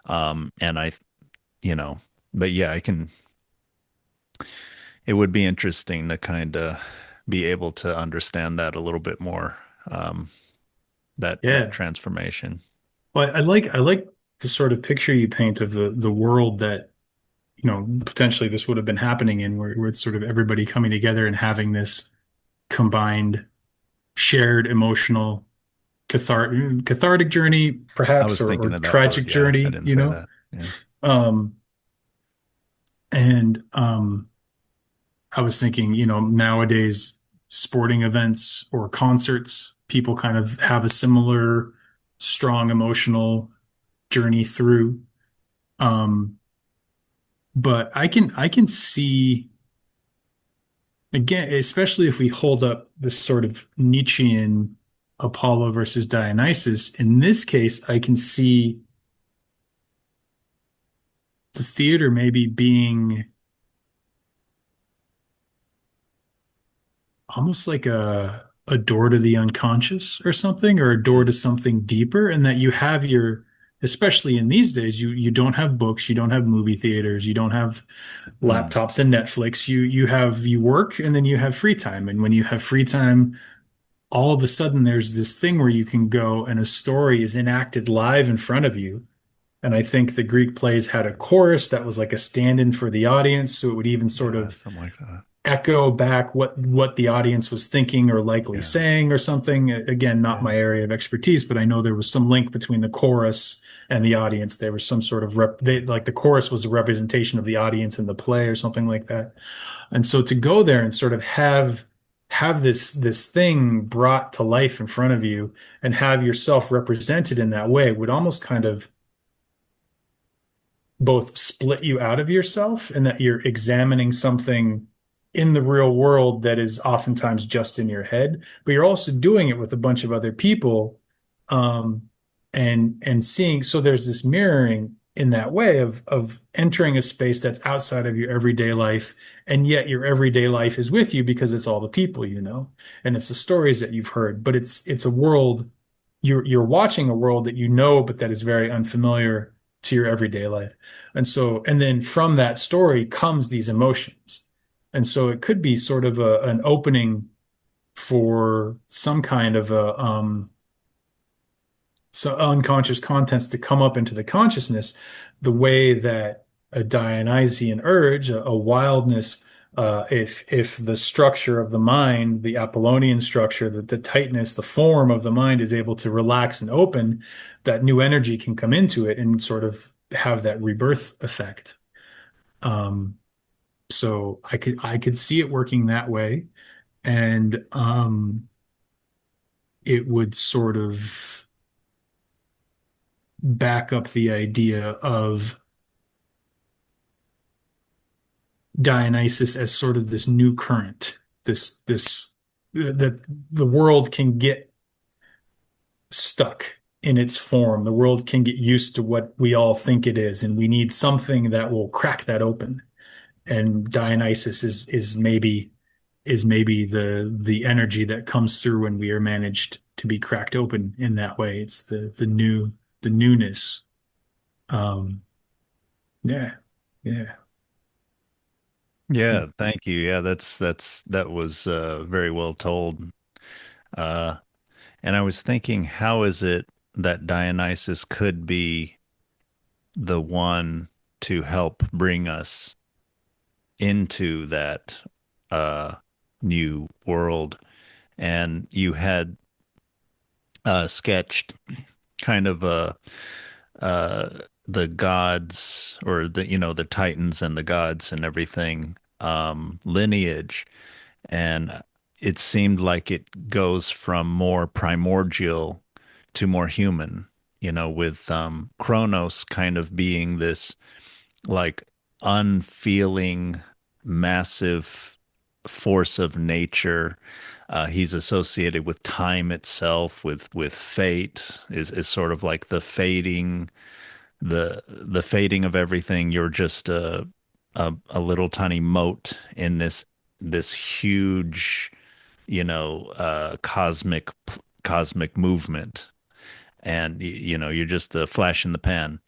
And you know, but yeah, I can. It would be interesting to kind of be able to understand that a little bit more. Um, that Yeah. transformation. Well, I like the sort of picture you paint of the world that, potentially this would have been happening in, where it's sort of everybody coming together and having this combined, shared emotional cathartic journey, I perhaps, was or thinking of that tragic word. Yeah, I journey, didn't say that. Yeah. Um, and I was thinking, nowadays sporting events or concerts, people kind of have a similar strong emotional journey through. Um, but I can see, again, especially if we hold up this sort of Nietzschean Apollo versus Dionysus, in this case, I can see the theater maybe being almost like a door to the unconscious or something, or a door to something deeper, and that you have especially in these days, you don't have books, you don't have movie theaters, you don't have Mm. laptops and Netflix. You work, and then you have free time. And when you have free time, all of a sudden there's this thing where you can go and a story is enacted live in front of you. And I think the Greek plays had a chorus that was like a stand-in for the audience, so it would even sort Yeah, of something like that. echo back what the audience was thinking or likely Yeah. saying or something. Again, not Yeah. my area of expertise, but I know there was some link between the chorus and the audience. There was some sort of like the chorus was a representation of the audience in the play or something like that. And so to go there and sort of have this thing brought to life in front of you and have yourself represented in that way would almost kind of both split you out of yourself, and that you're examining something in the real world that is oftentimes just in your head, but you're also doing it with a bunch of other people, um, and seeing. So there's this mirroring in that way of entering a space that's outside of your everyday life, and yet your everyday life is with you because it's all the people and it's the stories that you've heard, but it's a world. You're watching a world that but that is very unfamiliar to your everyday life. And then from that story comes these emotions. And so it could be sort of an opening for some kind of so unconscious contents to come up into the consciousness, the way that a Dionysian urge, a wildness, If the structure of the mind, the Apollonian structure, the tightness, the form of the mind is able to relax and open, that new energy can come into it and sort of have that rebirth effect. Um, so I could see it working that way, and it would sort of back up the idea of Dionysus as sort of this new current, this that the world can get stuck in its form. The world can get used to what we all think it is, and we need something that will crack that open. And Dionysus is maybe the energy that comes through when we are managed to be cracked open in that way. It's the newness. Um, yeah, yeah. Yeah, thank you. Yeah, that was very well told. Uh, and I was thinking, how is it that Dionysus could be the one to help bring us into that uh, new world? And you had sketched kind of uh, the gods, or the Titans and the gods and everything, lineage. And it seemed like it goes from more primordial to more human, with Kronos kind of being this like unfeeling, massive force of nature. He's associated with time itself, with fate, is sort of like the fading of everything. You're just a little tiny mote in this huge, cosmic movement, and you're just a flash in the pan.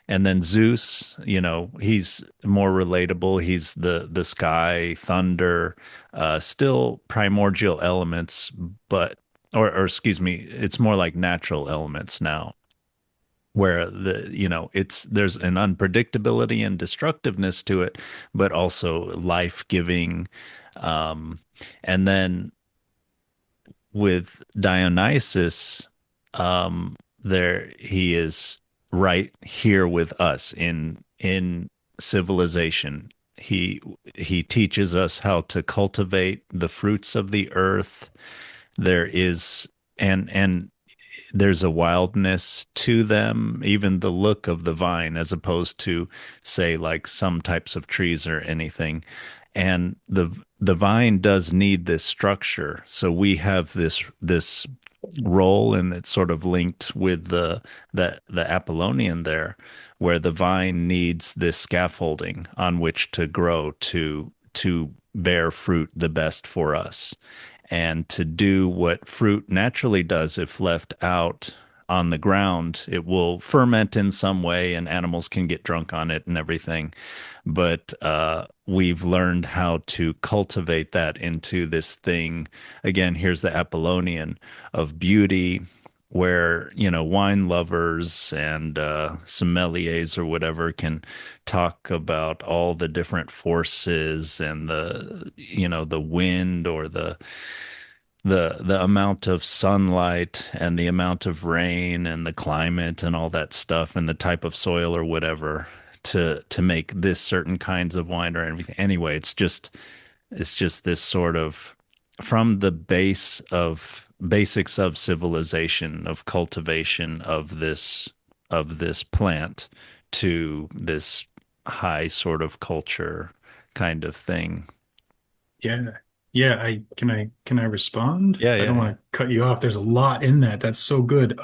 And then Zeus, he's more relatable. He's the sky, thunder, still primordial elements, but or excuse me, it's more like natural elements now, where it's there's an unpredictability and destructiveness to it, but also life-giving. Um, and then with Dionysus, there he is right here with us in civilization. He teaches us how to cultivate the fruits of the earth. There is and there's a wildness to them, even the look of the vine, as opposed to, say, like some types of trees or anything. And the vine does need this structure. So we have this role, and it's sort of linked with the Apollonian there, where the vine needs this scaffolding on which to grow to bear fruit the best for us, and to do what fruit naturally does if left out on the ground. It will ferment in some way, and animals can get drunk on it and everything. But we've learned how to cultivate that into this thing. Again, here's the Apollonian of beauty, where wine lovers and sommeliers or whatever can talk about all the different forces, and the wind, or the amount of sunlight and the amount of rain and the climate and all that stuff, and the type of soil or whatever, to make this certain kinds of wine or everything. Anyway, it's just this sort of, from the basics of civilization, of cultivation of this plant, to this high sort of culture kind of thing. Yeah. Yeah, I respond? Yeah, I yeah, don't yeah. want to cut you off. There's a lot in that. That's so good.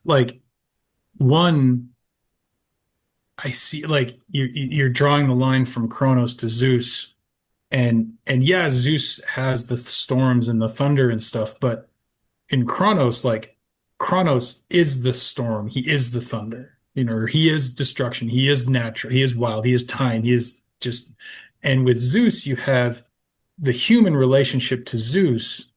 Like one, I see like you're drawing the line from Kronos to Zeus, and yeah, Zeus has the storms and the thunder and stuff, but in Kronos, like Kronos is the storm, he is the thunder, he is destruction, he is natural, he is wild, he is time, he is just, and with Zeus, you have the human relationship to Zeus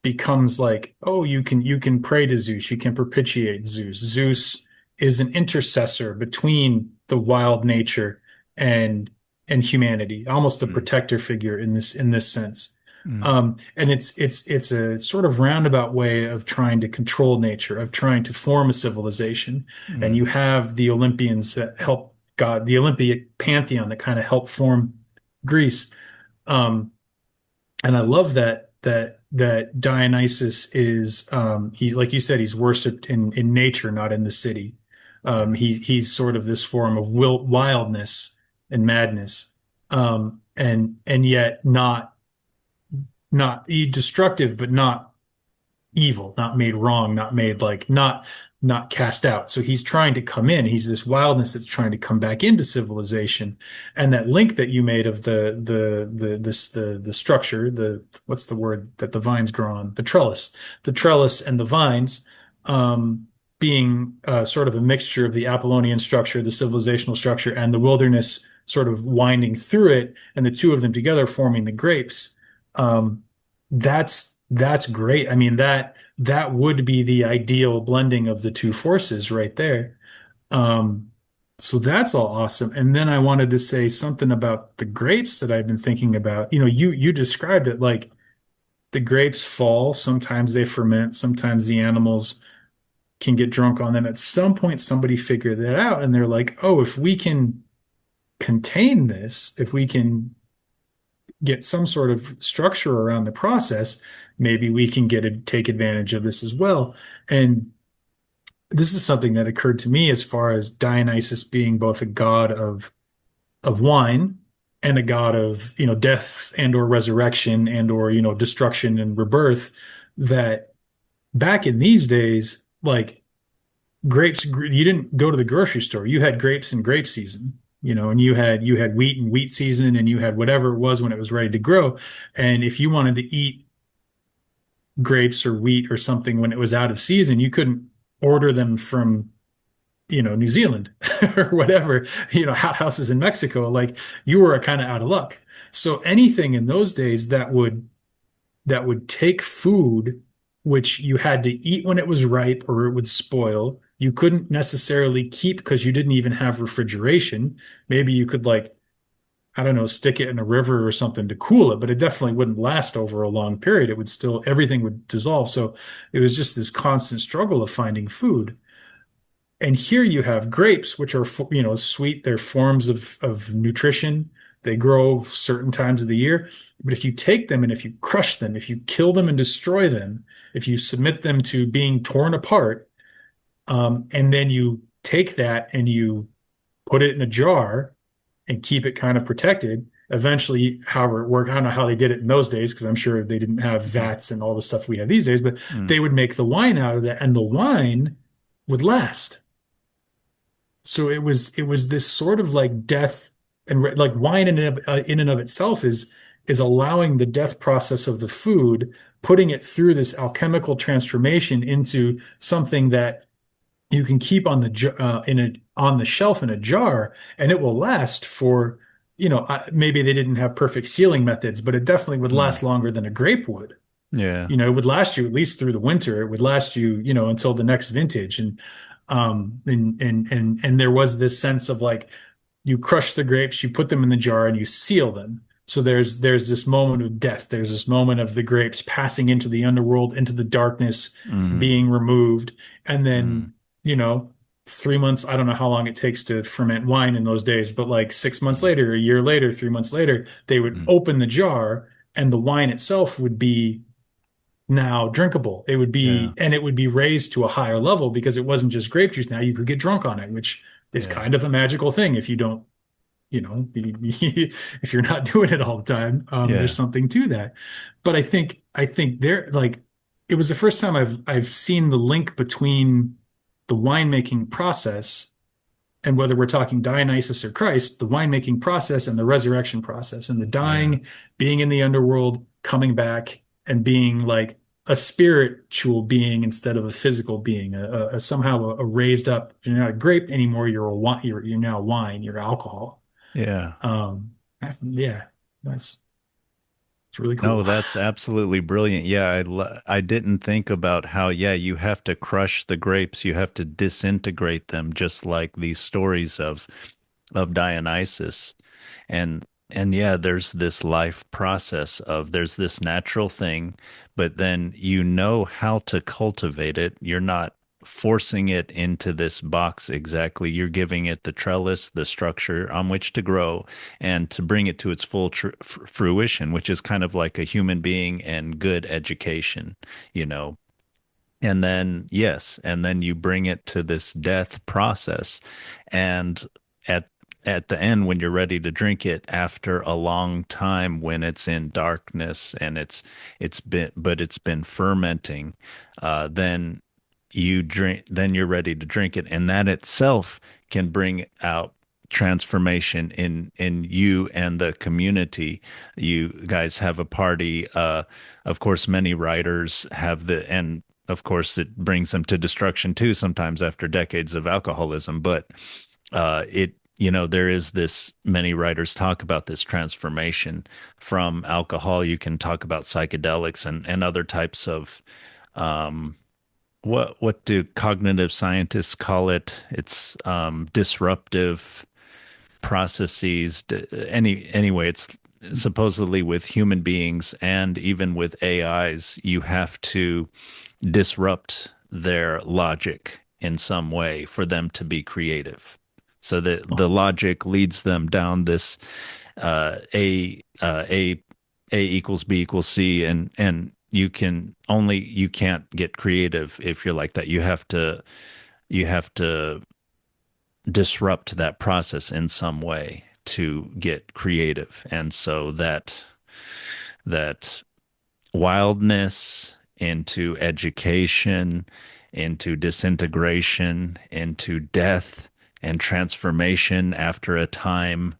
becomes like, oh, you can pray to Zeus, you can propitiate Zeus. Zeus is an intercessor between the wild nature and and humanity, almost a Mm, protector figure in this sense. mm, And it's a sort of roundabout way of trying to control nature, of trying to form a civilization. And mm, you have the Olympians that help God, the Olympic pantheon that kind of help form Greece. Um, and I love that Dionysus is he's like you said, he's worshipped in nature, not in the city. yeah. He's sort of this form of wildness and madness, and yet not destructive, but not evil, not made wrong, not made like not cast out. So he's trying to come in. He's this wildness that's trying to come back into civilization. And that link that you made of the structure, the what's the word that the vines grow on? The trellis and the vines, being sort of a mixture of the Apollonian structure, the civilizational structure, and the wilderness sort of winding through it, and the two of them together forming the grapes. That's great. I mean, that would be the ideal blending of the two forces right there. Um, so that's all awesome. And then I wanted to say something about the grapes that I've been thinking about. You described it like the grapes fall, sometimes they ferment, sometimes the animals can get drunk on them. At some point, somebody figured that out and they're like, oh, if we can contain this, if we can get some sort of structure around the process, maybe we can take advantage of this as well. And this is something that occurred to me as far as Dionysus being both a god of wine and a god of, death and or resurrection and or, destruction and rebirth, that back in these days, like grapes, you didn't go to the grocery store. You had grapes in grape season, and you had wheat in wheat season, and you had whatever it was when it was ready to grow. And if you wanted to eat grapes or wheat or something when it was out of season, you couldn't order them from, New Zealand or whatever, hot houses in Mexico. Like you were kind of out of luck. So anything in those days that would take food, which you had to eat when it was ripe or it would spoil. You couldn't necessarily keep because you didn't even have refrigeration. Maybe you could like, I don't know, stick it in a river or something to cool it, but it definitely wouldn't last over a long period. It would still, everything would dissolve. So it was just this constant struggle of finding food. And here you have grapes, which are, sweet. They're forms of nutrition. They grow certain times of the year. But if you take them and if you crush them, if you kill them and destroy them, if you submit them to being torn apart, and then you take that and you put it in a jar and keep it kind of protected, eventually, however it worked, I don't know how they did it in those days because I'm sure they didn't have Mm, vats and all the stuff we have these days, but mm, they would make the wine out of that, and the wine would last. So it was this sort of like death and like wine in and of itself is allowing the death process of the food, putting it through this alchemical transformation into something that you can keep on the shelf in a jar, and it will last for, maybe they didn't have perfect sealing methods, but it definitely would mm. last longer than a grape would. Yeah. It would last you at least through the winter. It would last you, until the next vintage. And there was this sense of like you crush the grapes, you put them in the jar, and you seal them. So there's this moment of death. There's this moment of the grapes passing into the underworld, into the darkness, Mm, being removed, and mm, then, 3 months. I don't know how long it takes to ferment wine in those days, but like 6 months mm, later, a year later, 3 months later, they would mm. open the jar, and the wine itself would be now drinkable. Yeah. And it would be raised to a higher level because it wasn't just grape juice. Now you could get drunk on it, which is Yeah. kind of a magical thing if you don't, if you're not doing it all the time. There's Yeah. something to that. But I think there, like, it was the first time I've seen the link between the winemaking process and whether we're talking Dionysus or Christ, the winemaking process and the resurrection process, and the Yeah. dying, being in the underworld, coming back, and being like a spiritual being instead of a physical being, somehow a raised up. You're not a grape anymore. You're a wine. You're now wine. You're alcohol. Yeah. Yeah, that's it's really No, cool. that's absolutely brilliant. Yeah, I didn't think about how, yeah, you have to crush the grapes, you have to disintegrate them, just like these stories of Dionysus. And yeah, there's this life process of there's this natural thing, but then you know how to cultivate it. You're not forcing it into this box exactly. You're giving it the trellis, the structure on which to grow and to bring it to its full fruition, which is kind of like a human being and good education, you know. And then, yes, and then you bring it to this death process. And at at the end, when you're ready to drink it after a long time, when it's in darkness and it's been fermenting, then then you're ready to drink it. And that itself can bring out transformation in you and the community. You guys have a party. Of course, many writers have and of course, it brings them to destruction too, sometimes after decades of alcoholism. But there is this, many writers talk about this transformation from alcohol. You can talk about psychedelics and other types of, um, what do cognitive scientists call it? It's disruptive processes. Anyway, it's supposedly with human beings and even with AIs, you have to disrupt their logic in some way for them to be creative. So that the logic leads them down this A equals B equals C, and you can't get creative if you're like that. You have to disrupt that process in some way to get creative. And so that wildness into education, into disintegration, into death and transformation after a time.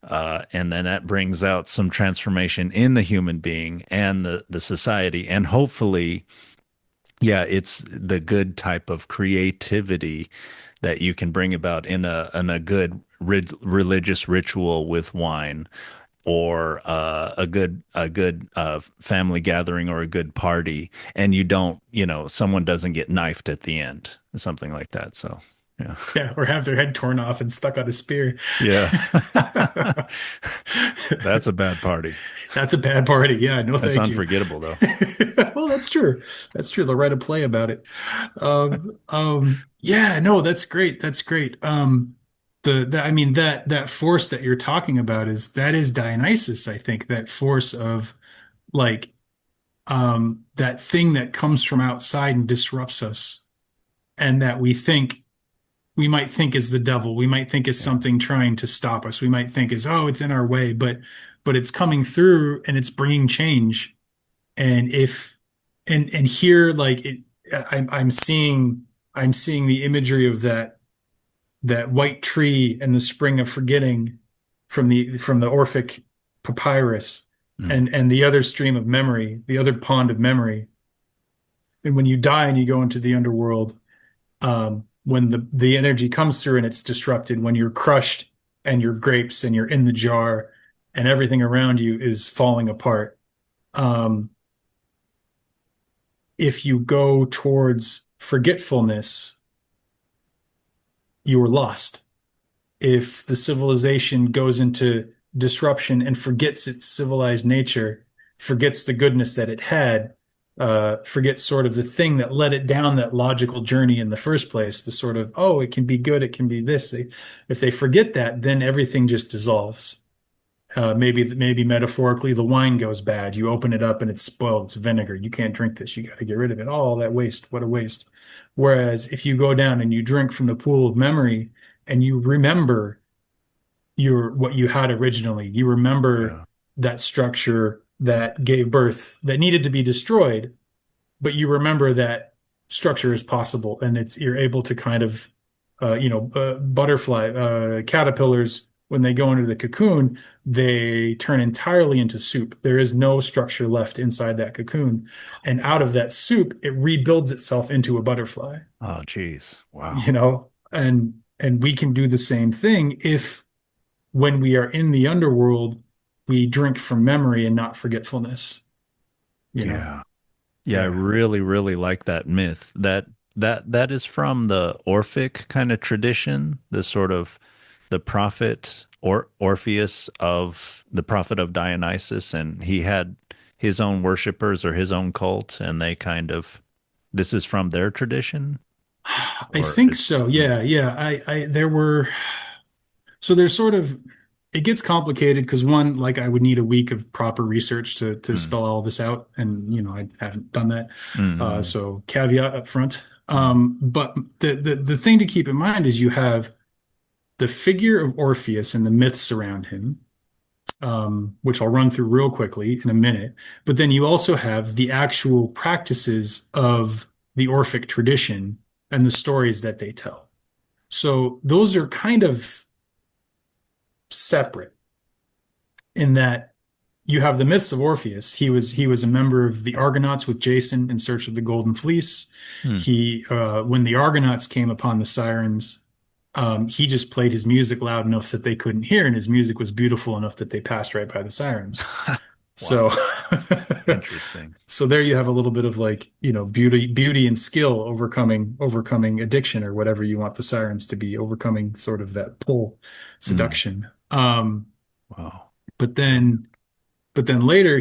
And then that brings out some transformation in the human being and the society. And hopefully, yeah, it's the good type of creativity that you can bring about in a good religious ritual with wine, or a good family gathering, or a good party, and you don't, someone doesn't get knifed at the end, something like that. So, yeah, Yeah, or have their head torn off and stuck on a spear. yeah, that's a bad party. That's a bad party. Yeah, no, That's thank you. unforgettable, though. Well, that's true. That's true. They'll write a play about it. Yeah, no, that's great. That's great. I mean, that force that you're talking about is Dionysus, I think, that force of like, that thing that comes from outside and disrupts us, and that we might think is the devil. We might think is Yeah, something trying to stop us. We might think is, oh, it's in our way, but it's coming through and it's bringing change. And if and here, like it, I'm seeing the imagery of that white tree and the spring of forgetting from the Orphic papyrus, mm, and the other stream of memory, the other pond of memory. And when you die and you go into the underworld, when the energy comes through and it's disrupted, when you're crushed and you're grapes and you're in the jar and everything around you is falling apart. Um, if you go towards forgetfulness, you're lost. If the civilization goes into disruption and forgets its civilized nature, forgets the goodness that it had, forgets sort of the thing that led it down that logical journey in the first place, the sort of, oh, it can be good, it can be this. If they forget that, then everything just dissolves. Maybe metaphorically, the wine goes bad. You open it up and it's spoiled. It's vinegar. You can't drink this. You got to get rid of it. Oh, that waste. What a waste. Whereas if you go down and you drink from the pool of memory and you remember what you had originally, you remember yeah, that structure that gave birth, that needed to be destroyed, but you remember that structure is possible, and you're able to kind of, butterfly, caterpillars, when they go into the cocoon, they turn entirely into soup. There is no structure left inside that cocoon, and out of that soup, it rebuilds itself into a butterfly. oh geez, wow, You know, and we can do the same thing if, when we are in the underworld, we drink from memory and not forgetfulness. You know, yeah. Yeah, I yeah. really, really like that myth. That is from the Orphic kind of tradition, this sort of the prophet or Orpheus of the prophet of Dionysus, and he had his own worshippers or his own cult, and they kind of this is from their tradition, I or think it's so. Yeah, yeah. There were, so there's sort of, it gets complicated because one, like I would need a week of proper research to mm, spell all this out. And, I haven't done that. mm, So caveat up front. mm, But the thing to keep in mind is you have the figure of Orpheus and the myths around him, which I'll run through real quickly in a minute. But then you also have the actual practices of the Orphic tradition and the stories that they tell. So those are kind of separate in that you have the myths of Orpheus. He was a member of the Argonauts with Jason in search of the Golden Fleece. mm. He when the Argonauts came upon the sirens, he just played his music loud enough that they couldn't hear, and his music was beautiful enough that they passed right by the sirens. So, Wow, interesting. so there you have a little bit of like, beauty and skill overcoming addiction or whatever you want the sirens to be, overcoming sort of that pull Mm, seduction. wow. But then but then later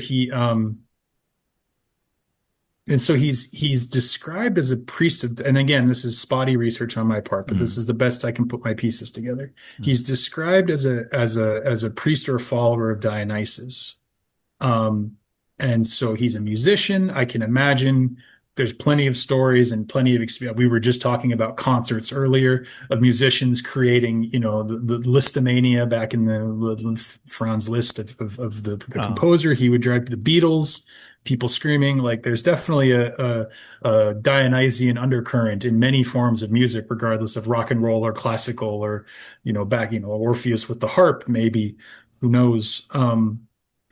and so he's described as a priest of, and again, this is spotty research on my part, but this Mm, is the best I can put my pieces together. mm. He's described as a priest or a follower of Dionysus. Um, and so he's a musician. I can imagine there's plenty of stories and plenty of experience. We were just talking about concerts earlier of musicians creating, the listomania back in the Franz Liszt of the Oh, composer. He would drive the Beatles, people screaming. Like there's definitely a Dionysian undercurrent in many forms of music, regardless of rock and roll or classical or, Orpheus with the harp, maybe, who knows?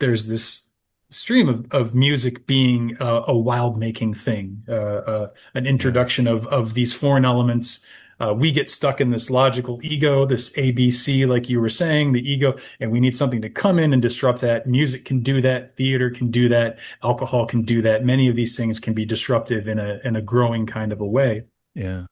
There's this stream of music being a wild making thing, an yeah, introduction of these foreign elements. We get stuck in this logical ego, this ABC, like you were saying, the ego, and we need something to come in and disrupt that. Music can do that, theater can do that, alcohol can do that. Many of these things can be disruptive in a growing kind of a way. yeah.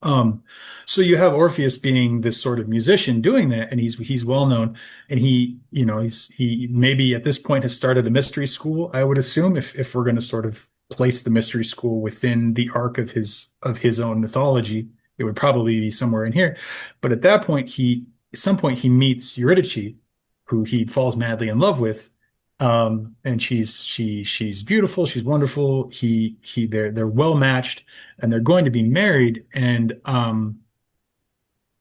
Um, so you have Orpheus being this sort of musician doing that, and he's well known, and he maybe at this point has started a mystery school, I would assume, if we're going to sort of place the mystery school within the arc of his own mythology, it would probably be somewhere in here. But at some point he meets Eurydice, who he falls madly in love with. And she's beautiful, she's wonderful. They're well matched and they're going to be married. And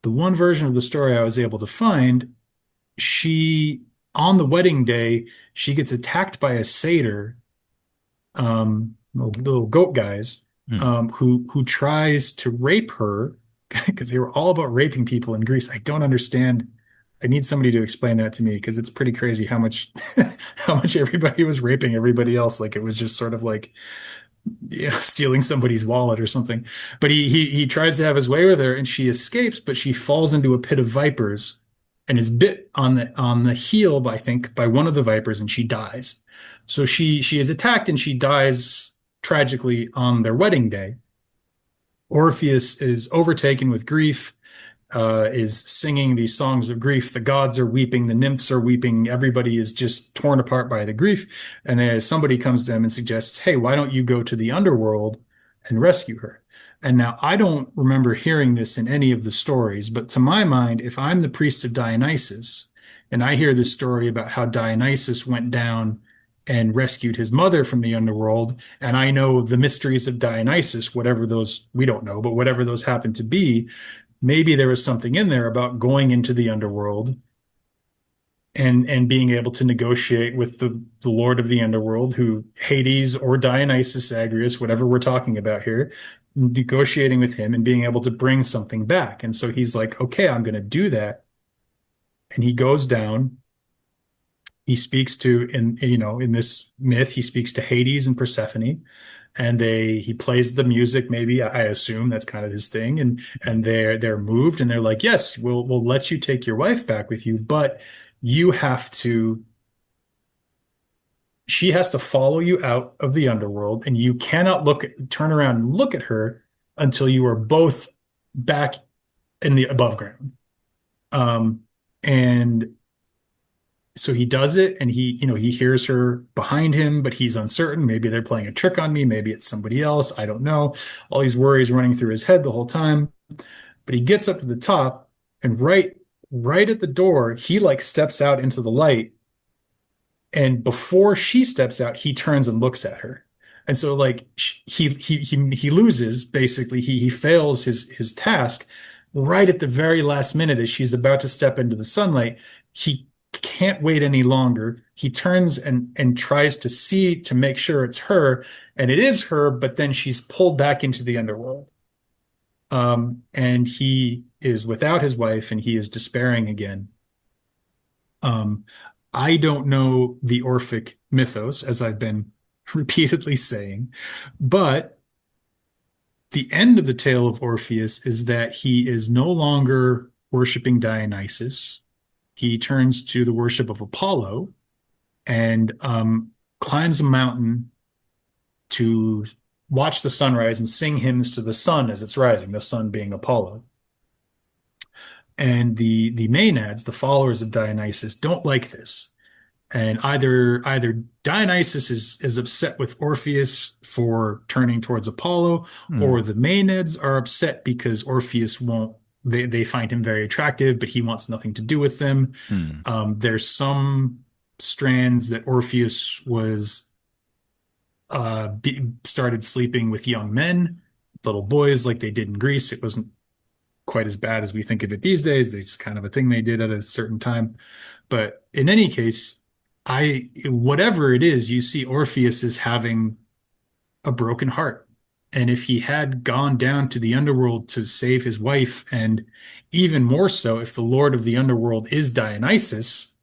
the one version of the story I was able to find, she on the wedding day, she gets attacked by a satyr, little goat guys, Mm. who tries to rape her because they were all about raping people in Greece. I don't understand. I need somebody to explain that to me because it's pretty crazy how much how much everybody was raping everybody else. Like it was just sort of like, stealing somebody's wallet or something. But he tries to have his way with her, and she escapes, but she falls into a pit of vipers and is bit on the heel by, I think, by one of the vipers, and she dies. So she is attacked and she dies tragically on their wedding day. Orpheus is overtaken with grief, is singing these songs of grief. The gods are weeping, the nymphs are weeping, everybody is just torn apart by the grief. And then somebody comes to them and suggests, hey, why don't you go to the underworld and rescue her? And now I don't remember hearing this in any of the stories, but to my mind, if I'm the priest of Dionysus and I hear this story about how Dionysus went down and rescued his mother from the underworld, and I know the mysteries of Dionysus, whatever those, we don't know, but whatever those happen to be, maybe there was something in there about going into the underworld and being able to negotiate with the Lord of the underworld, who Hades or Dionysus Agrius, whatever we're talking about here, negotiating with him and being able to bring something back. And so he's like, okay, I'm going to do that. And he goes down. He speaks to, in this myth, he speaks to Hades and Persephone, and he plays the music. Maybe I assume that's kind of his thing, and they're moved, and they're like, yes, we'll let you take your wife back with you, but you have to. She has to follow you out of the underworld, and you cannot turn around and look at her until you are both back in the above ground. And so he does it, and he hears her behind him, but he's uncertain. Maybe they're playing a trick on me. Maybe it's somebody else. I don't know. All these worries running through his head the whole time. But he gets up to the top, and right at the door, he like steps out into the light. And before she steps out, he turns and looks at her. And so like he loses, basically. He fails his task right at the very last minute as she's about to step into the sunlight. He can't wait any longer. He turns and tries to see to make sure it's her, and it is her, but then she's pulled back into the underworld. And he is without his wife, and he is despairing again. Um, I don't know the Orphic mythos, as I've been repeatedly saying, but the end of the tale of Orpheus is that he is no longer worshiping Dionysus. He turns to the worship of Apollo and climbs a mountain to watch the sunrise and sing hymns to the sun as it's rising, the sun being Apollo. And the Maenids, the followers of Dionysus, don't like this. And either Dionysus is upset with Orpheus for turning towards Apollo, or the Maenids are upset because Orpheus won't. They find him very attractive, but he wants nothing to do with them. There's some strands that Orpheus was started sleeping with young men, little boys, like they did in Greece. It wasn't quite as bad as we think of it these days. It's kind of a thing they did at a certain time. But in any case, whatever it is, you see Orpheus is having a broken heart. And if he had gone down to the underworld to save his wife, and even more so, if the Lord of the underworld is Dionysus,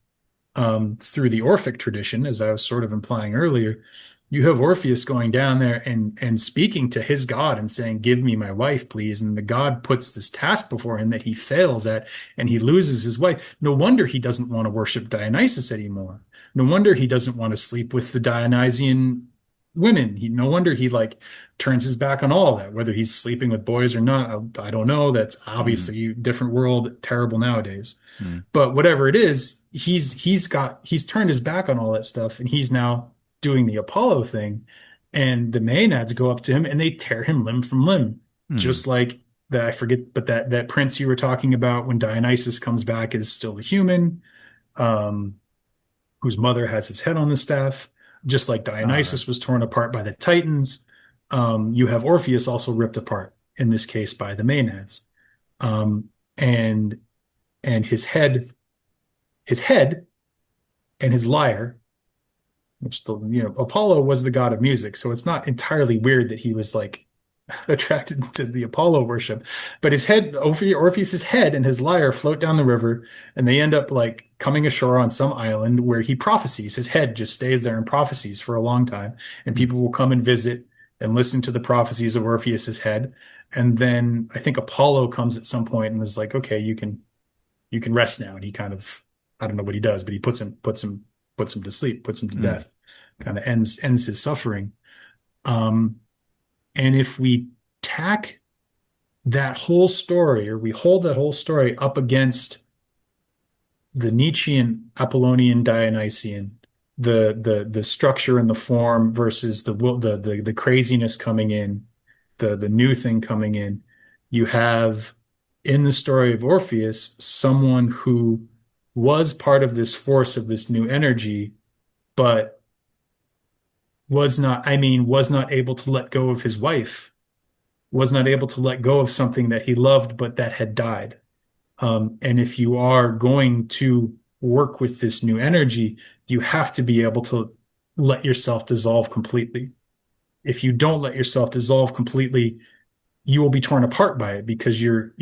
through the Orphic tradition, as I was sort of implying earlier, you have Orpheus going down there and speaking to his god and saying, "Give me my wife, please." And the god puts this task before him that he fails at, and he loses his wife. No wonder he doesn't want to worship Dionysus anymore. No wonder he doesn't want to sleep with the Dionysian women. No wonder he like turns his back on all that, whether he's sleeping with boys or not. I don't know. That's obviously a different world, terrible nowadays. But whatever it is, he's turned his back on all that stuff, and he's now doing the Apollo thing. And the Maenids go up to him and they tear him limb from limb, just like that. I forget, but that prince you were talking about when Dionysus comes back is still a human, whose mother has his head on the staff, just like Dionysus was torn apart by the Titans. You have Orpheus also ripped apart, in this case by the Maenids. And his head and his lyre, which Apollo was the god of music, so it's not entirely weird that he was like attracted to the Apollo worship. But his head, Orpheus's head and his lyre float down the river, and they end up like coming ashore on some island where he prophesies. His head just stays there and prophecies for a long time, and people will come and visit and listen to the prophecies of Orpheus's head. And then I think Apollo comes at some point and is like, "Okay, you can rest now." And he kind of, I don't know what he does, but he puts him to sleep, puts him to death, kind of ends his suffering. And if we tack that whole story, or we hold that whole story up against the Nietzschean, Apollonian, Dionysian, the structure and the form versus the craziness coming in, the new thing coming in, you have in the story of Orpheus someone who was part of this force of this new energy, but was not able to let go of his wife, was not able to let go of something that he loved, but that had died. And if you are going to work with this new energy, you have to be able to let yourself dissolve completely. If you don't let yourself dissolve completely, you will be torn apart by it, because you're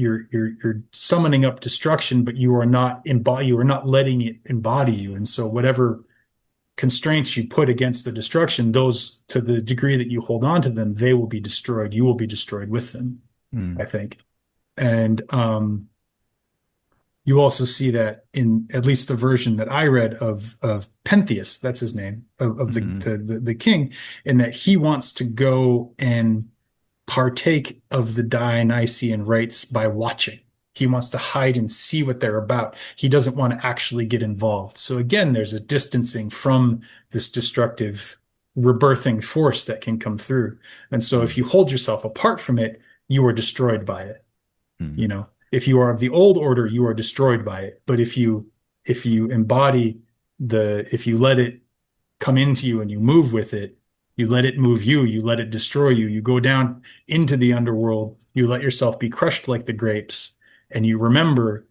summoning up destruction, but you are not letting it embody you. And so whatever constraints you put against the destruction, those, to the degree that you hold on to them, they will be destroyed. You will be destroyed with them, I think. And you also see that in at least the version that I read of Pentheus, that's his name, of the king, in that he wants to go and partake of the Dionysian rites by watching. He wants to hide and see what they're about. He doesn't want to actually get involved. So again, there's a distancing from this destructive rebirthing force that can come through. And so if Mm, you hold yourself apart from it, you are destroyed by it. mm, If you are of the old order, you are destroyed by it. But if you embody if you let it come into you and you move with it, you let it move you, you let it destroy you, you go down into the underworld, you let yourself be crushed like the grapes, and you remember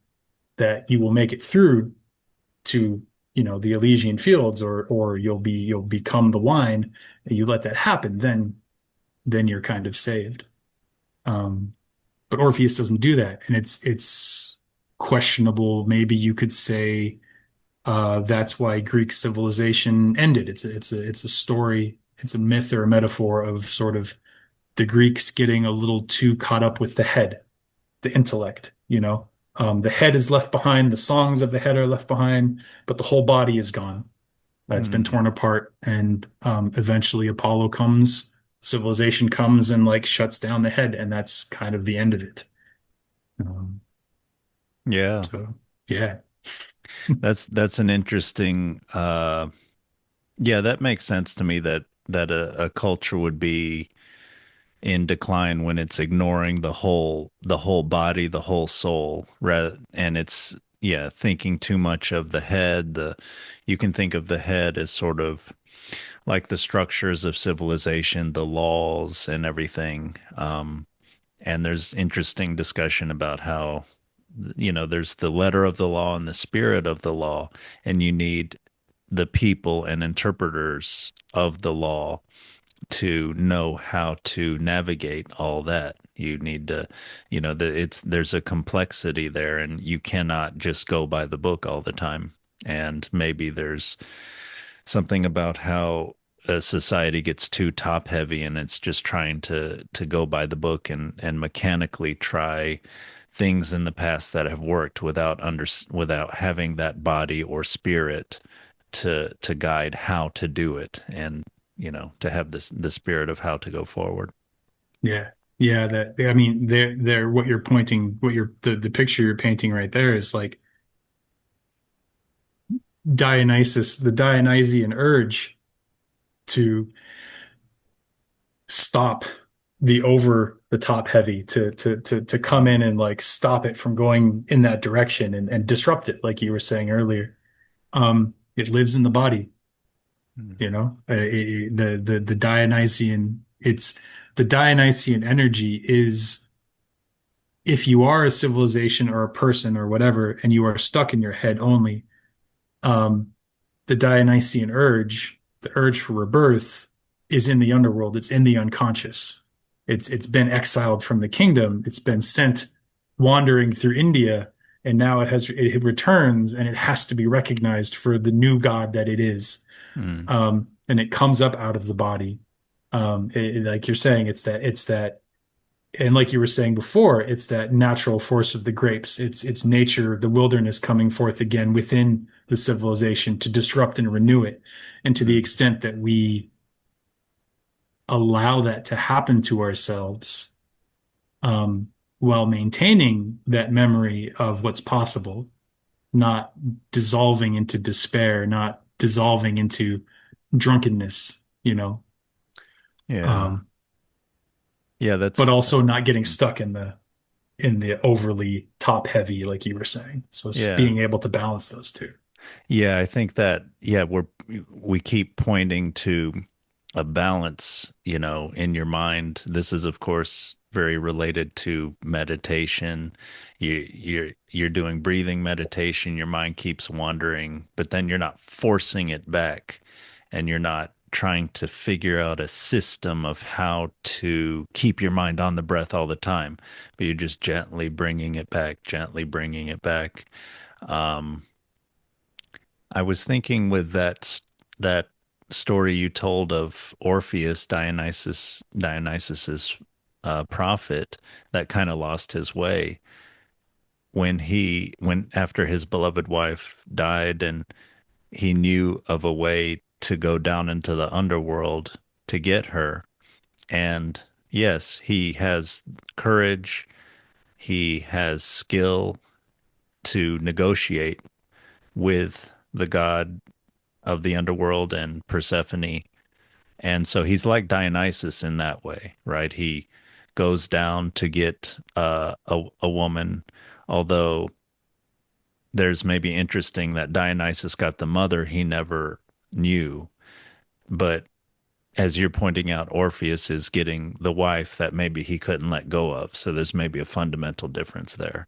that you will make it through to, the Elysian fields, or you'll become the wine, and you let that happen, then you're kind of saved. Um, but Orpheus doesn't do that, and it's questionable. Maybe you could say that's why Greek civilization ended. It's a story, it's a myth or a metaphor of sort of the Greeks getting a little too caught up with the head, the intellect. The head is left behind, the songs of the head are left behind, but the whole body is gone. It's been mm. torn apart, and eventually Apollo comes, civilization comes and like shuts down the head, and that's kind of the end of it. Um, Yeah, so yeah, that's an interesting. Yeah, that makes sense to me that a culture would be in decline when it's ignoring the whole body, the whole soul, rather, and it's yeah, thinking too much of the head. You can think of the head as sort of like the structures of civilization, the laws and everything. And there's interesting discussion about how, there's the letter of the law and the spirit of the law, and you need the people and interpreters of the law to know how to navigate all that. You need to, there's a complexity there, and you cannot just go by the book all the time. And maybe there's something about how a society gets too top heavy and it's just trying to go by the book and mechanically try things in the past that have worked without having that body or spirit to guide how to do it, and to have the spirit of how to go forward. yeah, yeah. That I mean, what you're pointing, the picture you're painting right there is like the Dionysian urge to stop the over the top heavy, to come in and like stop it from going in that direction, and disrupt it, like you were saying earlier. It lives in the body, Mm. the Dionysian, it's the Dionysian energy is, if you are a civilization or a person or whatever, and you are stuck in your head only, um, the Dionysian urge, the urge for rebirth, is in the underworld. It's in the unconscious. It's been exiled from the kingdom. It's been sent wandering through India, and now it returns, and it has to be recognized for the new god that it is. Mm. And it comes up out of the body. Like you're saying, and like you were saying before, it's that natural force of the grapes. It's nature, the wilderness coming forth again within the civilization to disrupt and renew it. And to the Mm. extent that we allow that to happen to ourselves, um, while maintaining that memory of what's possible, not dissolving into despair, not dissolving into drunkenness, Yeah. um, Yeah, but that's also not getting stuck in the overly top heavy, like you were saying. So it's yeah. being able to balance those two. Yeah, I think that yeah, we keep pointing to a balance, in your mind. This is of course very related to meditation. You're doing breathing meditation, your mind keeps wandering, but then you're not forcing it back, and you're not trying to figure out a system of how to keep your mind on the breath all the time, but you're just gently bringing it back, gently bringing it back. Um, I was thinking with that story you told of Orpheus, Dionysus's prophet that kind of lost his way when after his beloved wife died, and he knew of a way to go down into the underworld to get her. And yes, he has courage he has skill to negotiate with the god of the underworld and Persephone. And so he's like Dionysus in that way, right? He goes down to get a woman, although there's maybe interesting that Dionysus got the mother he never knew. But as you're pointing out, Orpheus is getting the wife that maybe he couldn't let go of. So there's maybe a fundamental difference there.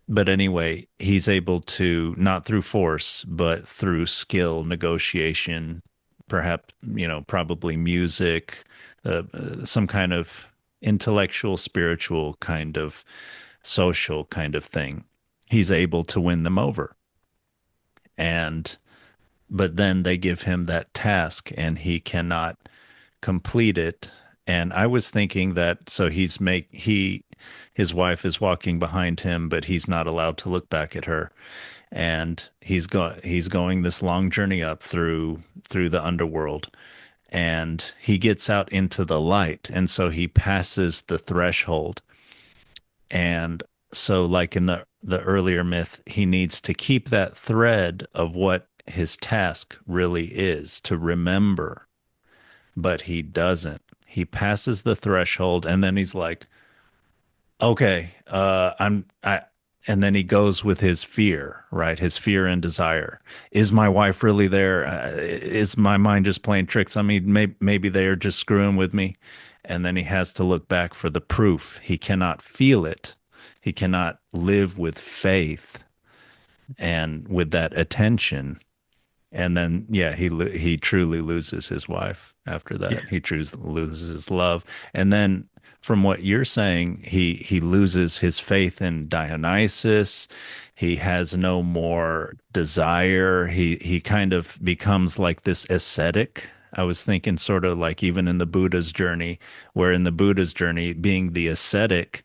But anyway, he's able to, not through force, but through skill, negotiation, perhaps, probably music, some kind of intellectual, spiritual kind of social kind of thing. He's able to win them over. And but then they give him that task and he cannot complete it. And I was thinking that so his wife is walking behind him, but he's not allowed to look back at her. And he's going this long journey up through the underworld, and he gets out into the light, and so he passes the threshold. And so, like in the earlier myth, he needs to keep that thread of what his task really is to remember, but he doesn't. He passes the threshold, and then he's like, "Okay, and then he goes with his fear, right? His fear and desire. Is my wife really there? Is my mind just playing tricks on me? Maybe they are just screwing with me." And then he has to look back for the proof. He cannot feel it. He cannot live with faith and with that attention. And then, yeah, he truly loses his wife after Yeah. that. He truly loses his love. And then, from what you're saying, he loses his faith in Dionysus. He has no more desire. He kind of becomes like this ascetic. I was thinking sort of like even in the Buddha's journey, where in the Buddha's journey, being the ascetic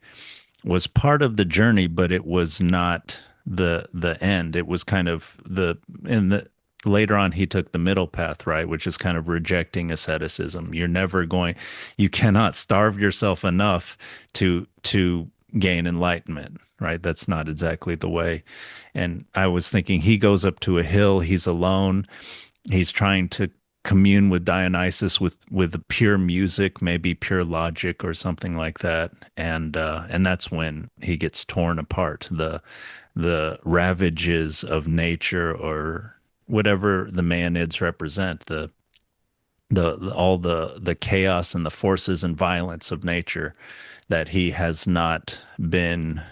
was part of the journey, but it was not the end. It was kind of the in the later on he took the middle path, right, which is kind of rejecting asceticism. You cannot starve yourself enough to gain enlightenment, right? That's not exactly the way. And I was thinking he goes up to a hill, he's alone, he's trying to commune with Dionysus with pure music, maybe pure logic or something like that, and that's when he gets torn apart. The ravages of nature, or whatever the Maenids represent, all the chaos and the forces and violence of nature that he has not been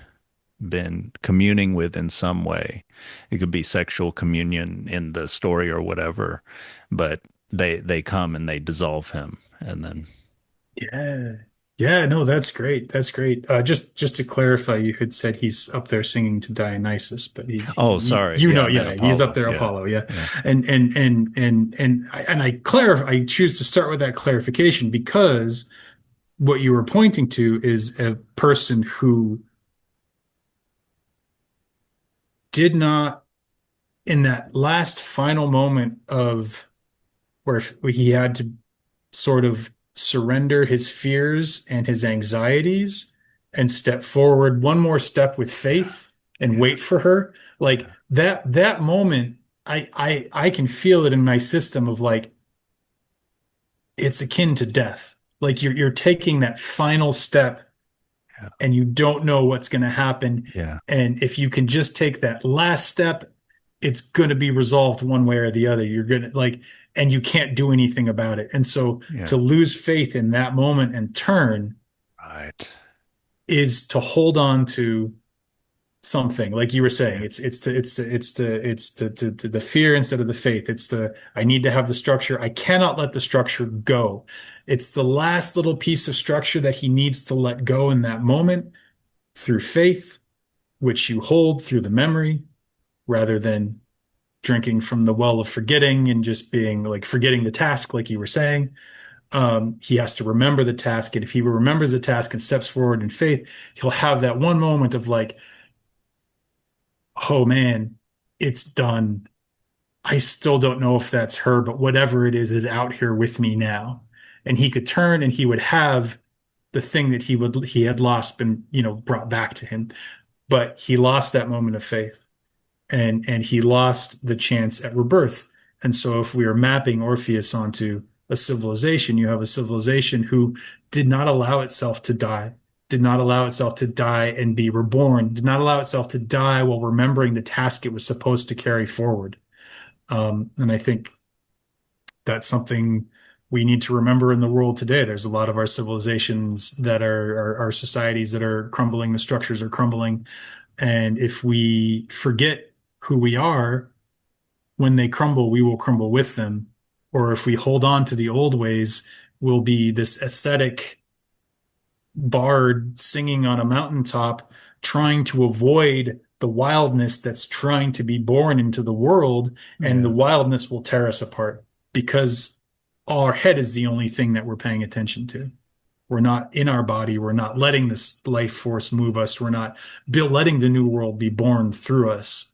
communing with in some way. It could be sexual communion in the story or whatever, but they come and they dissolve him, and then Yeah. Yeah, no, that's great. That's great. Just to clarify, you had said he's up there singing to Dionysus, but oh, sorry, yeah, I meant yeah, he's up Apollo. there, Yeah, Apollo, yeah. yeah. I choose to start with that clarification because what you were pointing to is a person who did not, in that last final moment of where he had to sort of surrender his fears and his anxieties and step forward one more step with faith and wait for her. Like that moment, I can feel it in my system of like it's akin to death. Like you're taking that final step Yeah, and you don't know what's going to happen. yeah, And if you can just take that last step, it's going to be resolved one way or the other. You're going to like, and you can't do anything about it. And so yeah. to lose faith in that moment and turn Right. is to hold on to something. Like you were saying, Yeah, it's the fear instead of the faith. It's the, I need to have the structure. I cannot let the structure go. It's the last little piece of structure that he needs to let go in that moment through faith, which you hold through the memory rather than drinking from the well of forgetting and just being like forgetting the task, like you were saying. He has to remember the task. And if he remembers the task and steps forward in faith, he'll have that one moment of like, oh man, it's done. I still don't know if that's her, but whatever it is out here with me now. And he could turn and he would have the thing that he had lost been, brought back to him. But he lost that moment of faith, and he lost the chance at rebirth. And so if we are mapping Orpheus onto a civilization, you have a civilization who did not allow itself to die, did not allow itself to die and be reborn, did not allow itself to die while remembering the task it was supposed to carry forward. And I think that's something we need to remember in the world today. There's a lot of our civilizations that are our societies that are crumbling, the structures are crumbling. And if we forget who we are, when they crumble, we will crumble with them. Or if we hold on to the old ways, we'll be this ascetic bard singing on a mountaintop, trying to avoid the wildness that's trying to be born into the world, and the Yeah. wildness will tear us apart because our head is the only thing that we're paying attention to. We're not in our body. We're not letting this life force move us. We're not letting the new world be born through us.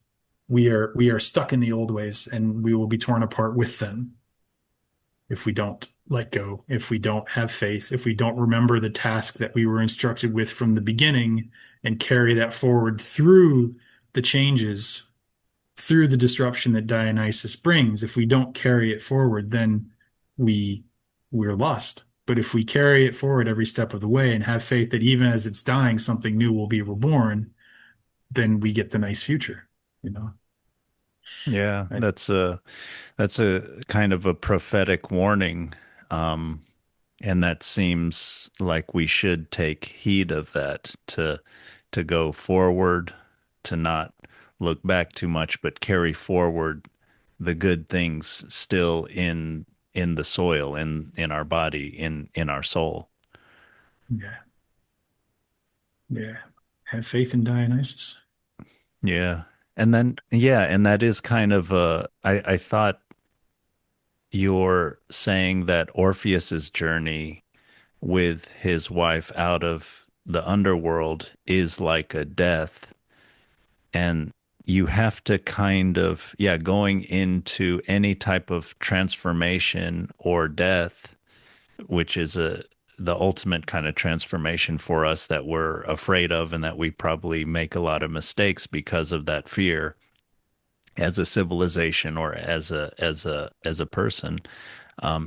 We are stuck in the old ways, and we will be torn apart with them if we don't let go, if we don't have faith, if we don't remember the task that we were instructed with from the beginning and carry that forward through the changes, through the disruption that Dionysus brings. If we don't carry it forward, then we we're lost. But if we carry it forward every step of the way and have faith that even as it's dying, something new will be reborn, then we get the nice future, you know. Yeah, I, that's a kind of a prophetic warning. Um, and that seems like we should take heed of that to go forward, to not look back too much, but carry forward the good things still in the soil, in our body, in our soul. yeah, yeah. Have faith in Dionysus. Yeah. And then yeah, and that is kind of I thought you're saying that Orpheus's journey with his wife out of the underworld is like a death, and you have to kind of, yeah, going into any type of transformation or death, which is the ultimate kind of transformation for us that we're afraid of, and that we probably make a lot of mistakes because of that fear as a civilization or as a person.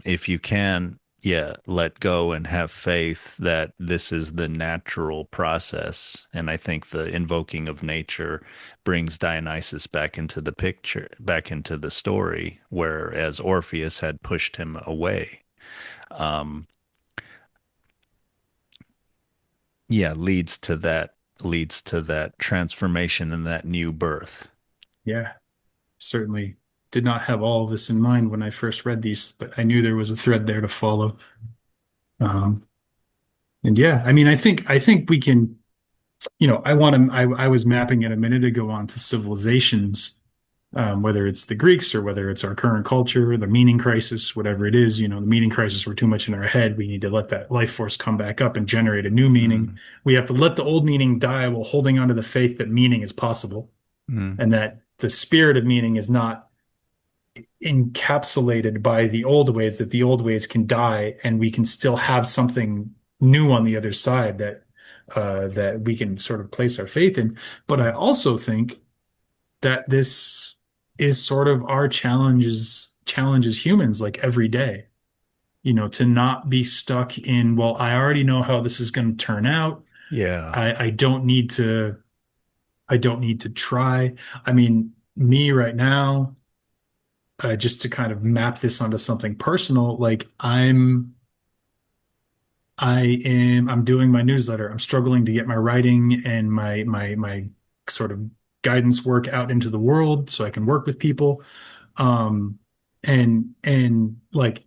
If you can, yeah, let go and have faith that this is the natural process. And I think the invoking of nature brings Dionysus back into the picture, back into the story, whereas Orpheus had pushed him away. Um, yeah, leads to that transformation and that new birth. Yeah, certainly did not have all of this in mind when I first read these, but I knew there was a thread there to follow. Um, and yeah, I mean, I think we can, I was mapping it a minute ago onto civilizations, whether it's the Greeks or whether it's our current culture, the meaning crisis, whatever it is, the meaning crisis, we're too much in our head. We need to let that life force come back up and generate a new meaning. Mm, We have to let the old meaning die while holding on to the faith that meaning is possible mm, and that the spirit of meaning is not encapsulated by the old ways, that the old ways can die and we can still have something new on the other side that we can sort of place our faith in. But I also think that this is sort of our challenges humans like every day, to not be stuck in, well, I already know how this is going to turn out. yeah. I don't need to try. I mean, me right now, just to kind of map this onto something personal, like I'm doing my newsletter. I'm struggling to get my writing and my sort of guidance work out into the world so I can work with people. Um, and like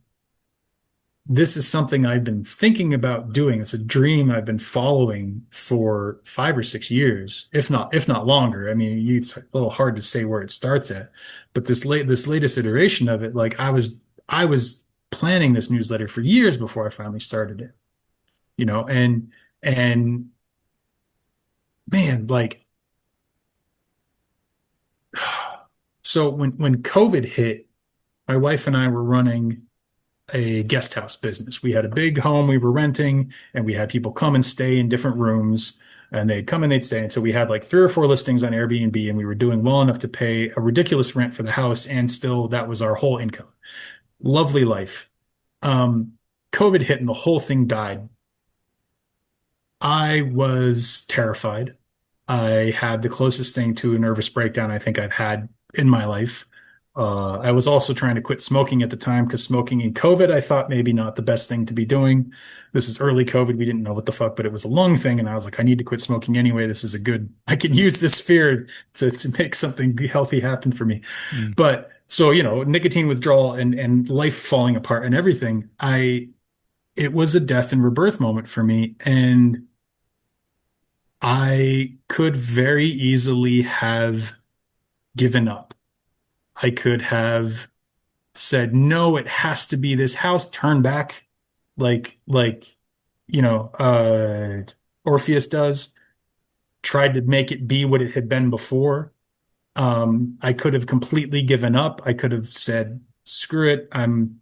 this is something I've been thinking about doing. It's a dream I've been following for 5 or 6 years, if not longer. I mean, it's a little hard to say where it starts at, but this latest iteration of it, like I was planning this newsletter for years before I finally started it, and man, like so when COVID hit, my wife and I were running a guest house business. We had a big home we were renting, and we had people come and stay in different rooms, and they'd come and they'd stay. And so we had like 3 or 4 listings on Airbnb, and we were doing well enough to pay a ridiculous rent for the house, and still that was our whole income. Lovely life. Um, COVID hit and the whole thing died. I was terrified. I had the closest thing to a nervous breakdown I think I've had in my life. I was also trying to quit smoking at the time because smoking in COVID, I thought maybe not the best thing to be doing. This is early COVID. We didn't know what the fuck, but it was a lung thing. And I was like, I need to quit smoking anyway. This is a good, I can use this fear to make something healthy happen for me. Mm. But so, nicotine withdrawal and life falling apart and everything, it was a death and rebirth moment for me. And I could very easily have given up. I could have said, no, it has to be this house, turn back like, you know, Orpheus does, tried to make it be what it had been before. I could have completely given up. I could have said, screw it. One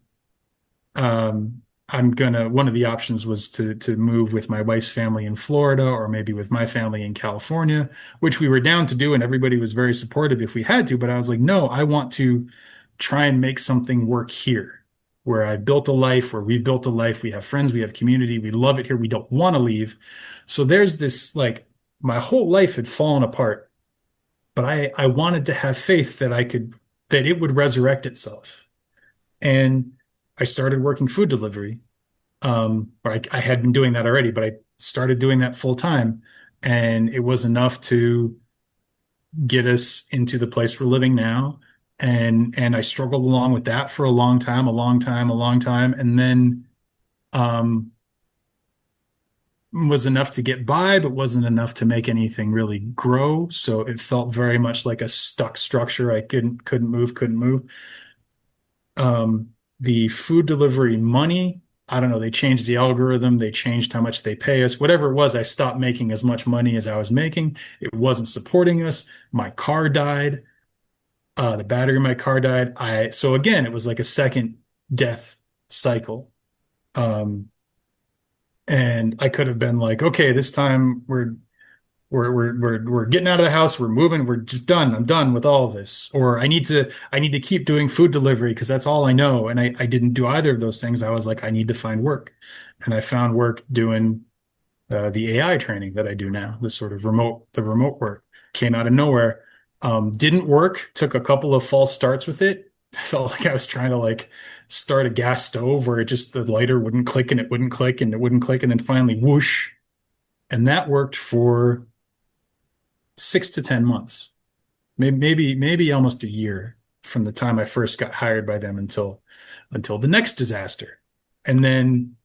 of the options was to move with my wife's family in Florida or maybe with my family in California, which we were down to do, and everybody was very supportive if we had to. But I was like, no, I want to try and make something work here, where I built a life, where we've built a life, we have friends, we have community, we love it here, we don't want to leave. So there's this, like, my whole life had fallen apart, but I wanted to have faith that that it would resurrect itself. And I started working food delivery. Or I had been doing that already, but I started doing that full time, and it was enough to get us into the place we're living now. And I struggled along with that for a long time, and then was enough to get by, but wasn't enough to make anything really grow. So it felt very much like a stuck structure. I couldn't move. The food delivery money, I don't know, they changed the algorithm, they changed how much they pay us. Whatever it was, I stopped making as much money as I was making. It wasn't supporting us. My car died. The battery in my car died. So again, it was like a second death cycle. And I could have been like, okay, this time we're getting out of the house, we're moving, we're just done. I'm done with all of this. Or I need to keep doing food delivery because that's all I know. And I didn't do either of those things. I was like, I need to find work. And I found work doing the AI training that I do now, the remote work. Came out of nowhere. Didn't work, took a couple of false starts with it. I felt like I was trying to like start a gas stove where the lighter wouldn't click and it wouldn't click and it wouldn't click. And then finally whoosh. And that worked for 6 to 10 months, maybe almost a year from the time I first got hired by them until the next disaster. And then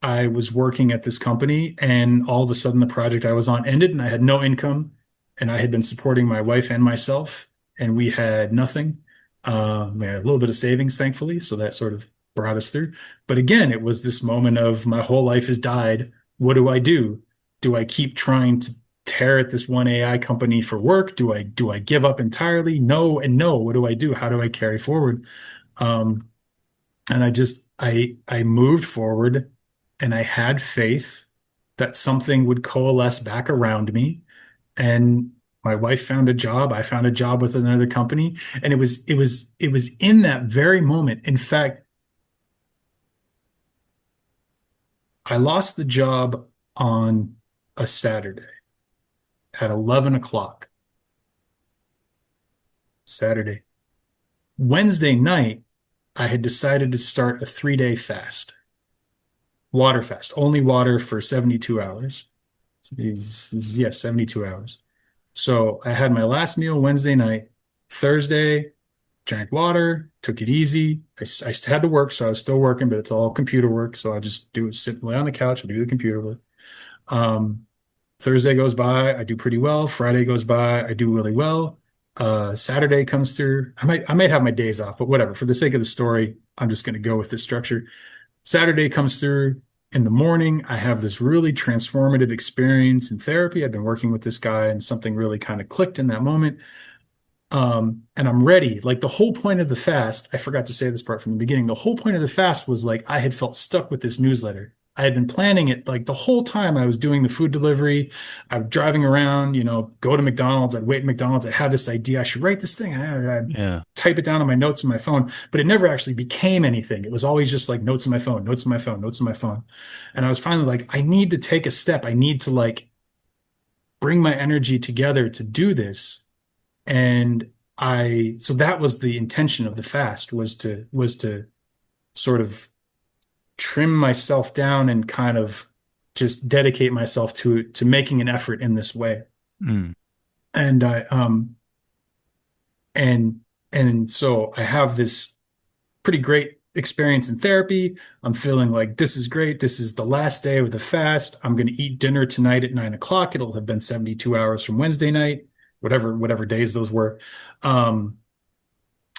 I was working at this company, and all of a sudden the project I was on ended, and I had no income, and I had been supporting my wife and myself, and we had nothing. We had a little bit of savings, thankfully, so that sort of brought us through. But again, it was this moment of my whole life has died. What do I do? Do I keep trying to tear at this one AI company for work? Do I give up entirely? No and no. What do I do? How do I carry forward? And I moved forward, and I had faith that something would coalesce back around me. And my wife found a job. I found a job with another company, and it was in that very moment. In fact, I lost the job on a Saturday at 11 o'clock. Saturday. Wednesday night, I had decided to start a 3-day fast. Water fast, only water for 72 hours. Yeah, 72 hours. So I had my last meal Wednesday night. Thursday, drank water, took it easy. I had to work, so I was still working, but it's all computer work. So I just lay on the couch and do the computer work. Thursday goes by, I do pretty well. Friday goes by, I do really well. Saturday comes through. I might have my days off, but whatever. For the sake of the story, I'm just going to go with this structure. Saturday comes through. In the morning, I have this really transformative experience in therapy. I've been working with this guy, and something really kind of clicked in that moment. And I'm ready. Like the whole point of the fast, I forgot to say this part from the beginning. The whole point of the fast was like I had felt stuck with this newsletter. I had been planning it like the whole time I was doing the food delivery. I was driving around, go to McDonald's. I'd wait at McDonald's. I'd have this idea. I should write this thing. I'd Yeah. type it down on my notes on my phone, but it never actually became anything. It was always just like notes on my phone, notes on my phone, notes on my phone. And I was finally like, I need to take a step. I need to like bring my energy together to do this. And so that was the intention of the fast was to sort of trim myself down and kind of just dedicate myself to making an effort in this way. Mm. And and and so I have this pretty great experience in therapy. I'm feeling like this is great. This is the last day of the fast. I'm going to eat dinner tonight at 9 o'clock. It'll have been 72 hours from Wednesday night, whatever days those were. Um,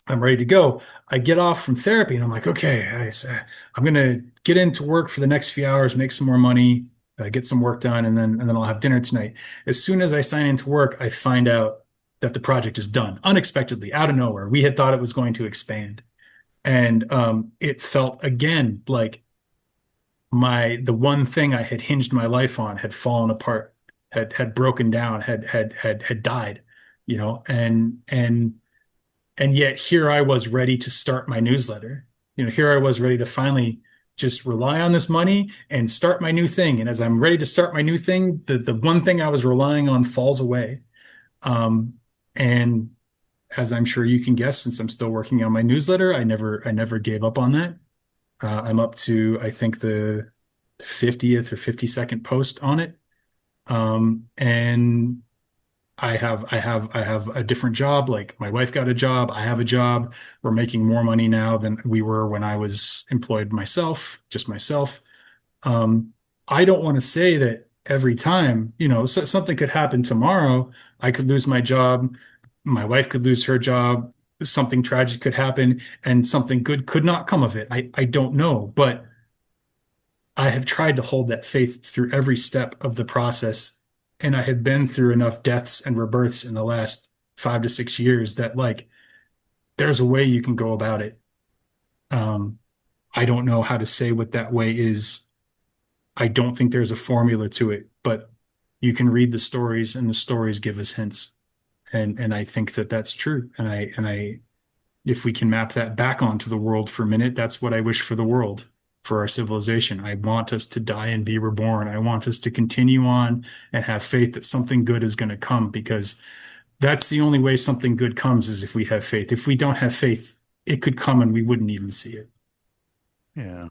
I'm ready to go. I get off from therapy and I'm like, okay, I'm going to get into work for the next few hours, make some more money, get some work done, and then I'll have dinner tonight. As soon as I sign into work, I find out that the project is done unexpectedly, out of nowhere. We had thought it was going to expand. And it felt again like the one thing I had hinged my life on had fallen apart, had broken down, had died, and yet here I was ready to start my newsletter. Here I was ready to finally just rely on this money and start my new thing. And as I'm ready to start my new thing, the one thing I was relying on falls away. And as I'm sure you can guess, since I'm still working on my newsletter, I never gave up on that. I'm up to, I think, the 50th or 52nd post on it. And I have a different job. Like my wife got a job. I have a job. We're making more money now than we were when I was employed myself, just myself. Um, I don't want to say that every time, something could happen tomorrow. I could lose my job. My wife could lose her job. Something tragic could happen and something good could not come of it. I don't know, but I have tried to hold that faith through every step of the process. And I have been through enough deaths and rebirths in the last 5 to 6 years that like there's a way you can go about it. Um, I don't know how to say what that way is. I don't think there's a formula to it, but you can read the stories and the stories give us hints. And I think that that's true. And if we can map that back onto the world for a minute, that's what I wish for the world, for our civilization. I want us to die and be reborn. I want us to continue on and have faith that something good is going to come, because that's the only way something good comes, is if we have faith. If we don't have faith, it could come and we wouldn't even see it. Yeah.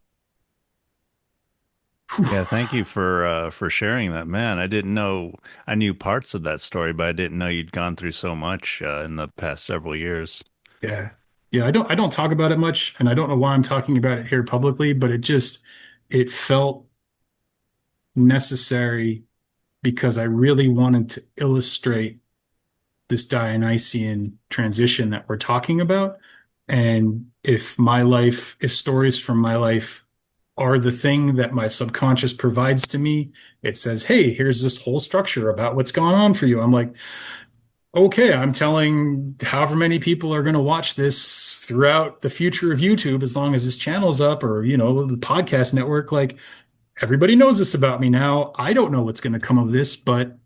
Whew. Yeah, thank you for sharing that, man. I didn't know. I knew parts of that story, but I didn't know you'd gone through so much in the past several years. Yeah. Yeah, I don't talk about it much, and I don't know why I'm talking about it here publicly, but it felt necessary because I really wanted to illustrate this Dionysian transition that we're talking about. And if stories from my life are the thing that my subconscious provides to me, it says, hey, here's this whole structure about what's going on for you. I'm like, okay, I'm telling however many people are going to watch this throughout the future of YouTube, as long as this channel's up, or, the podcast network, like everybody knows this about me now. I don't know what's going to come of this, but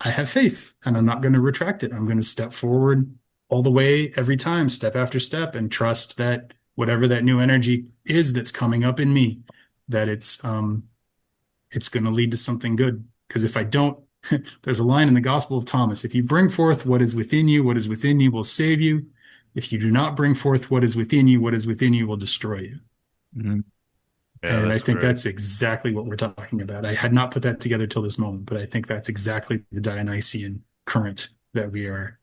I have faith and I'm not going to retract it. I'm going to step forward all the way every time, step after step, and trust that whatever that new energy is that's coming up in me, that it's going to lead to something good. Because if I don't, there's a line in the Gospel of Thomas: if you bring forth what is within you, what is within you will save you. If you do not bring forth what is within you, what is within you will destroy you. Mhm. Yeah, And I that's think great. that's exactly what we're talking about. I had not put that together till this moment, but I think that's exactly the Dionysian current that we are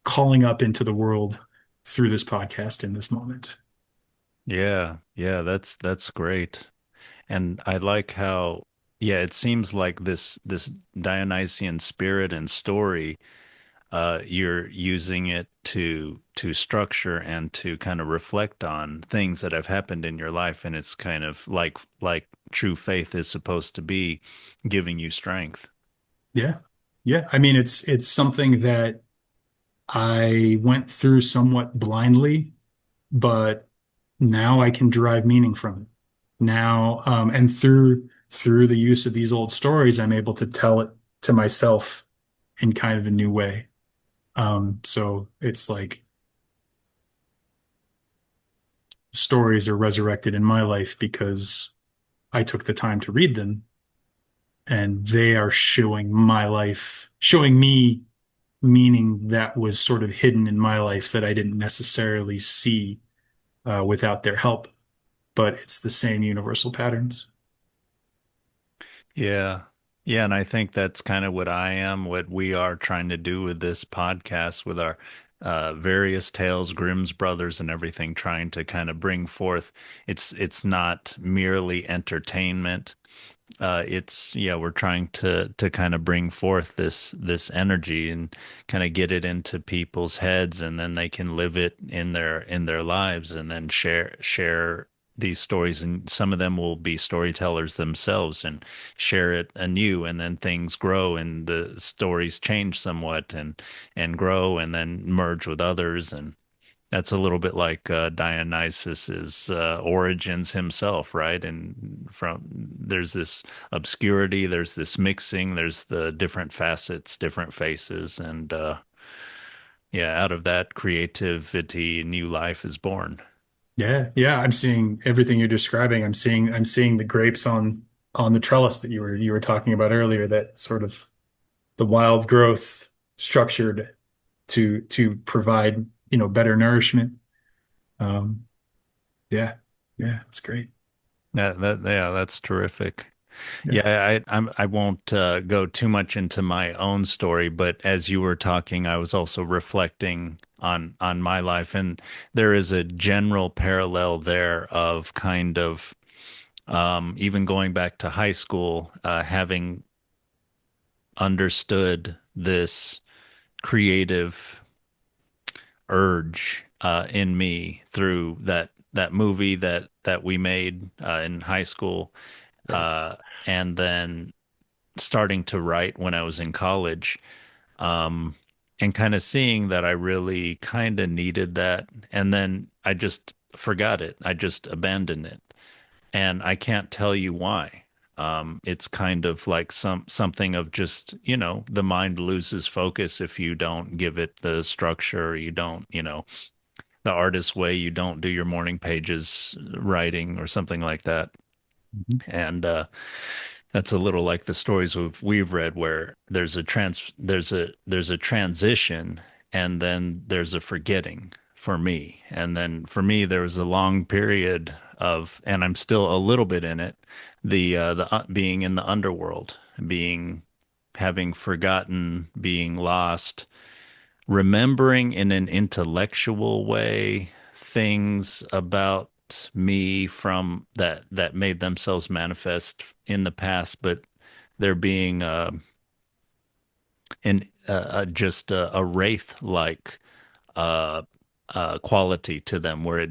calling up into the world through this podcast in this moment. Yeah, yeah, that's great. And I like how, yeah, it seems like this Dionysian spirit and story, you're using it to structure and to kind of reflect on things that have happened in your life, and it's kind of like true faith is supposed to be, giving you strength. Yeah. Yeah. I mean, it's something that I went through somewhat blindly, but now I can derive meaning from it. Now, and through the use of these old stories, I'm able to tell it to myself in kind of a new way. So it's like stories are resurrected in my life because I took the time to read them, and they are showing my life, showing me meaning that was sort of hidden in my life that I didn't necessarily see without their help. But it's the same universal patterns. Yeah. Yeah, and I think that's kind of what I am, what we are trying to do with this podcast, with our various tales, Grimm's brothers and everything, trying to kind of bring forth. It's not merely entertainment. It's yeah, we're trying to kind of bring forth this energy and kind of get it into people's heads, and then they can live it in their lives, and then share these stories. And some of them will be storytellers themselves and share it anew, and then things grow and the stories change somewhat and grow and then merge with others. And that's a little bit like Dionysus's origins himself, right? And from there's this obscurity, there's this mixing, there's the different facets, different faces, and yeah, out of that creativity, new life is born. Yeah, yeah, I'm seeing everything you're describing. I'm seeing the grapes on the trellis that you were talking about earlier, that sort of the wild growth structured to provide, better nourishment. Um, yeah, yeah, it's great. Yeah, that's terrific. Yeah. Yeah, I won't go too much into my own story, but as you were talking, I was also reflecting on my life, and there is a general parallel there of kind of even going back to high school, having understood this creative urge in me through that movie that we made in high school, Right. uh, and then starting to write when I was in college, um, and kind of seeing that I really kind of needed that, and then I just forgot it. I just abandoned it, and I can't tell you why. It's kind of like something of just, the mind loses focus if you don't give it the structure, you don't, the artist way, you don't do your morning pages writing or something like that. Mhm. And that's a little like the stories we've read where there's a transition, and then there's a forgetting for me. And then for me there was a long period of, and I'm still a little bit in it, the being in the underworld, being having forgotten, being lost, remembering in an intellectual way things about me from that made themselves manifest in the past, but there being just a wraith like uh, quality to them, where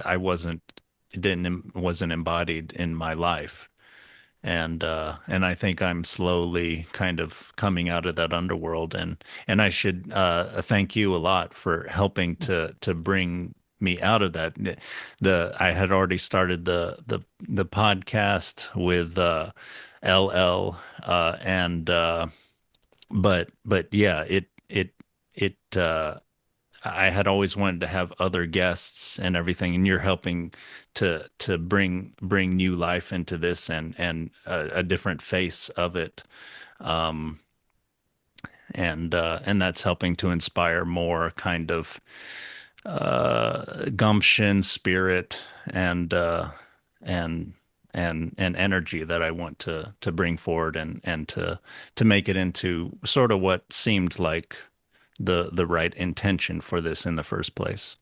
I wasn't, it didn't wasn't embodied in my life. And I think I'm slowly kind of coming out of that underworld, and I should thank you a lot for helping to bring me out of that. The I had already started the podcast with LL, and but yeah, it I had always wanted to have other guests and everything, and you're helping to bring new life into this, and a different face of it, um, and that's helping to inspire more kind of gumption, spirit, and and energy that I want to bring forward, and to make it into sort of what seemed like the right intention for this in the first place.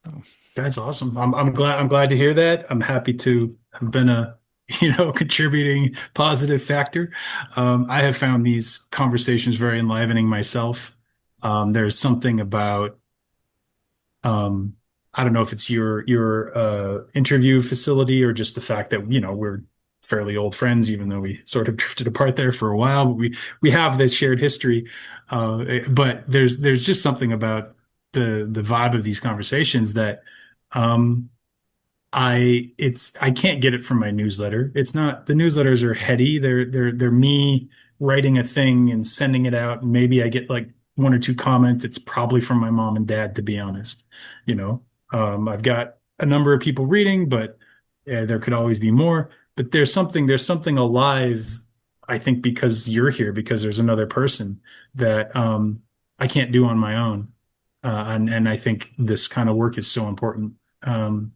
So, That's awesome. I'm glad to hear that. I'm happy to have been a, contributing positive factor. I have found these conversations very enlivening myself. There's something about, I don't know if it's your interview facility or just the fact that, we're fairly old friends, even though we sort of drifted apart there for a while. But we have this shared history. But there's just something about the vibe of these conversations that um, I can't get it from my newsletter. It's not the newsletters are heady. They're me writing a thing and sending it out. And maybe I get like one or two comments. It's probably from my mom and dad, to be honest. You know, I've got a number of people reading, but there could always be more. But there's something alive, I think, because you're here, because there's another person that I can't do on my own. And I think this kind of work is so important. And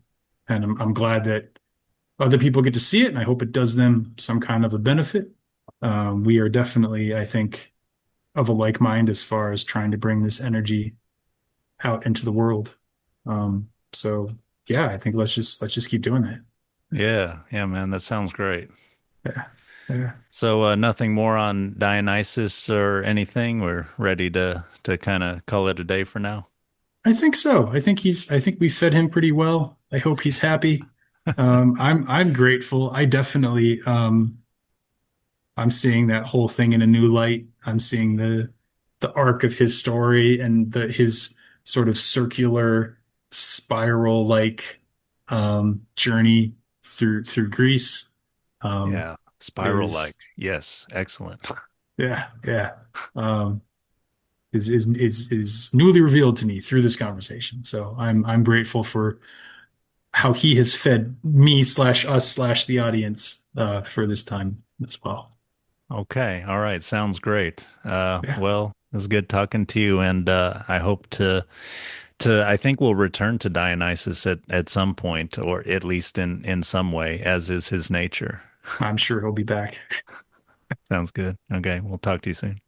I'm glad that other people get to see it, and I hope it does them some kind of a benefit. We are definitely, I think, of a like mind as far as trying to bring this energy out into the world. So yeah, I think let's just keep doing that. Yeah, yeah, man, that sounds great. Yeah, yeah. So nothing more on Dionysus or anything. We're ready to kind of call it a day for now. I think so. I think we fed him pretty well. I hope he's happy. I'm grateful. I'm seeing that whole thing in a new light. I'm seeing the arc of his story and his sort of circular spiral like journey through Greece. Um, Yeah, spiral like. is Yes, excellent. yeah, yeah. Um, is newly revealed to me through this conversation. So I'm grateful for how he has fed me slash us slash the audience for this time as well. Okay, all right, sounds great. Yeah, Well, it was good talking to you, and I hope to I think we'll return to Dionysus at some point, or at least in some way, as is his nature. I'm sure he'll be back. Sounds good. Okay, we'll talk to you soon.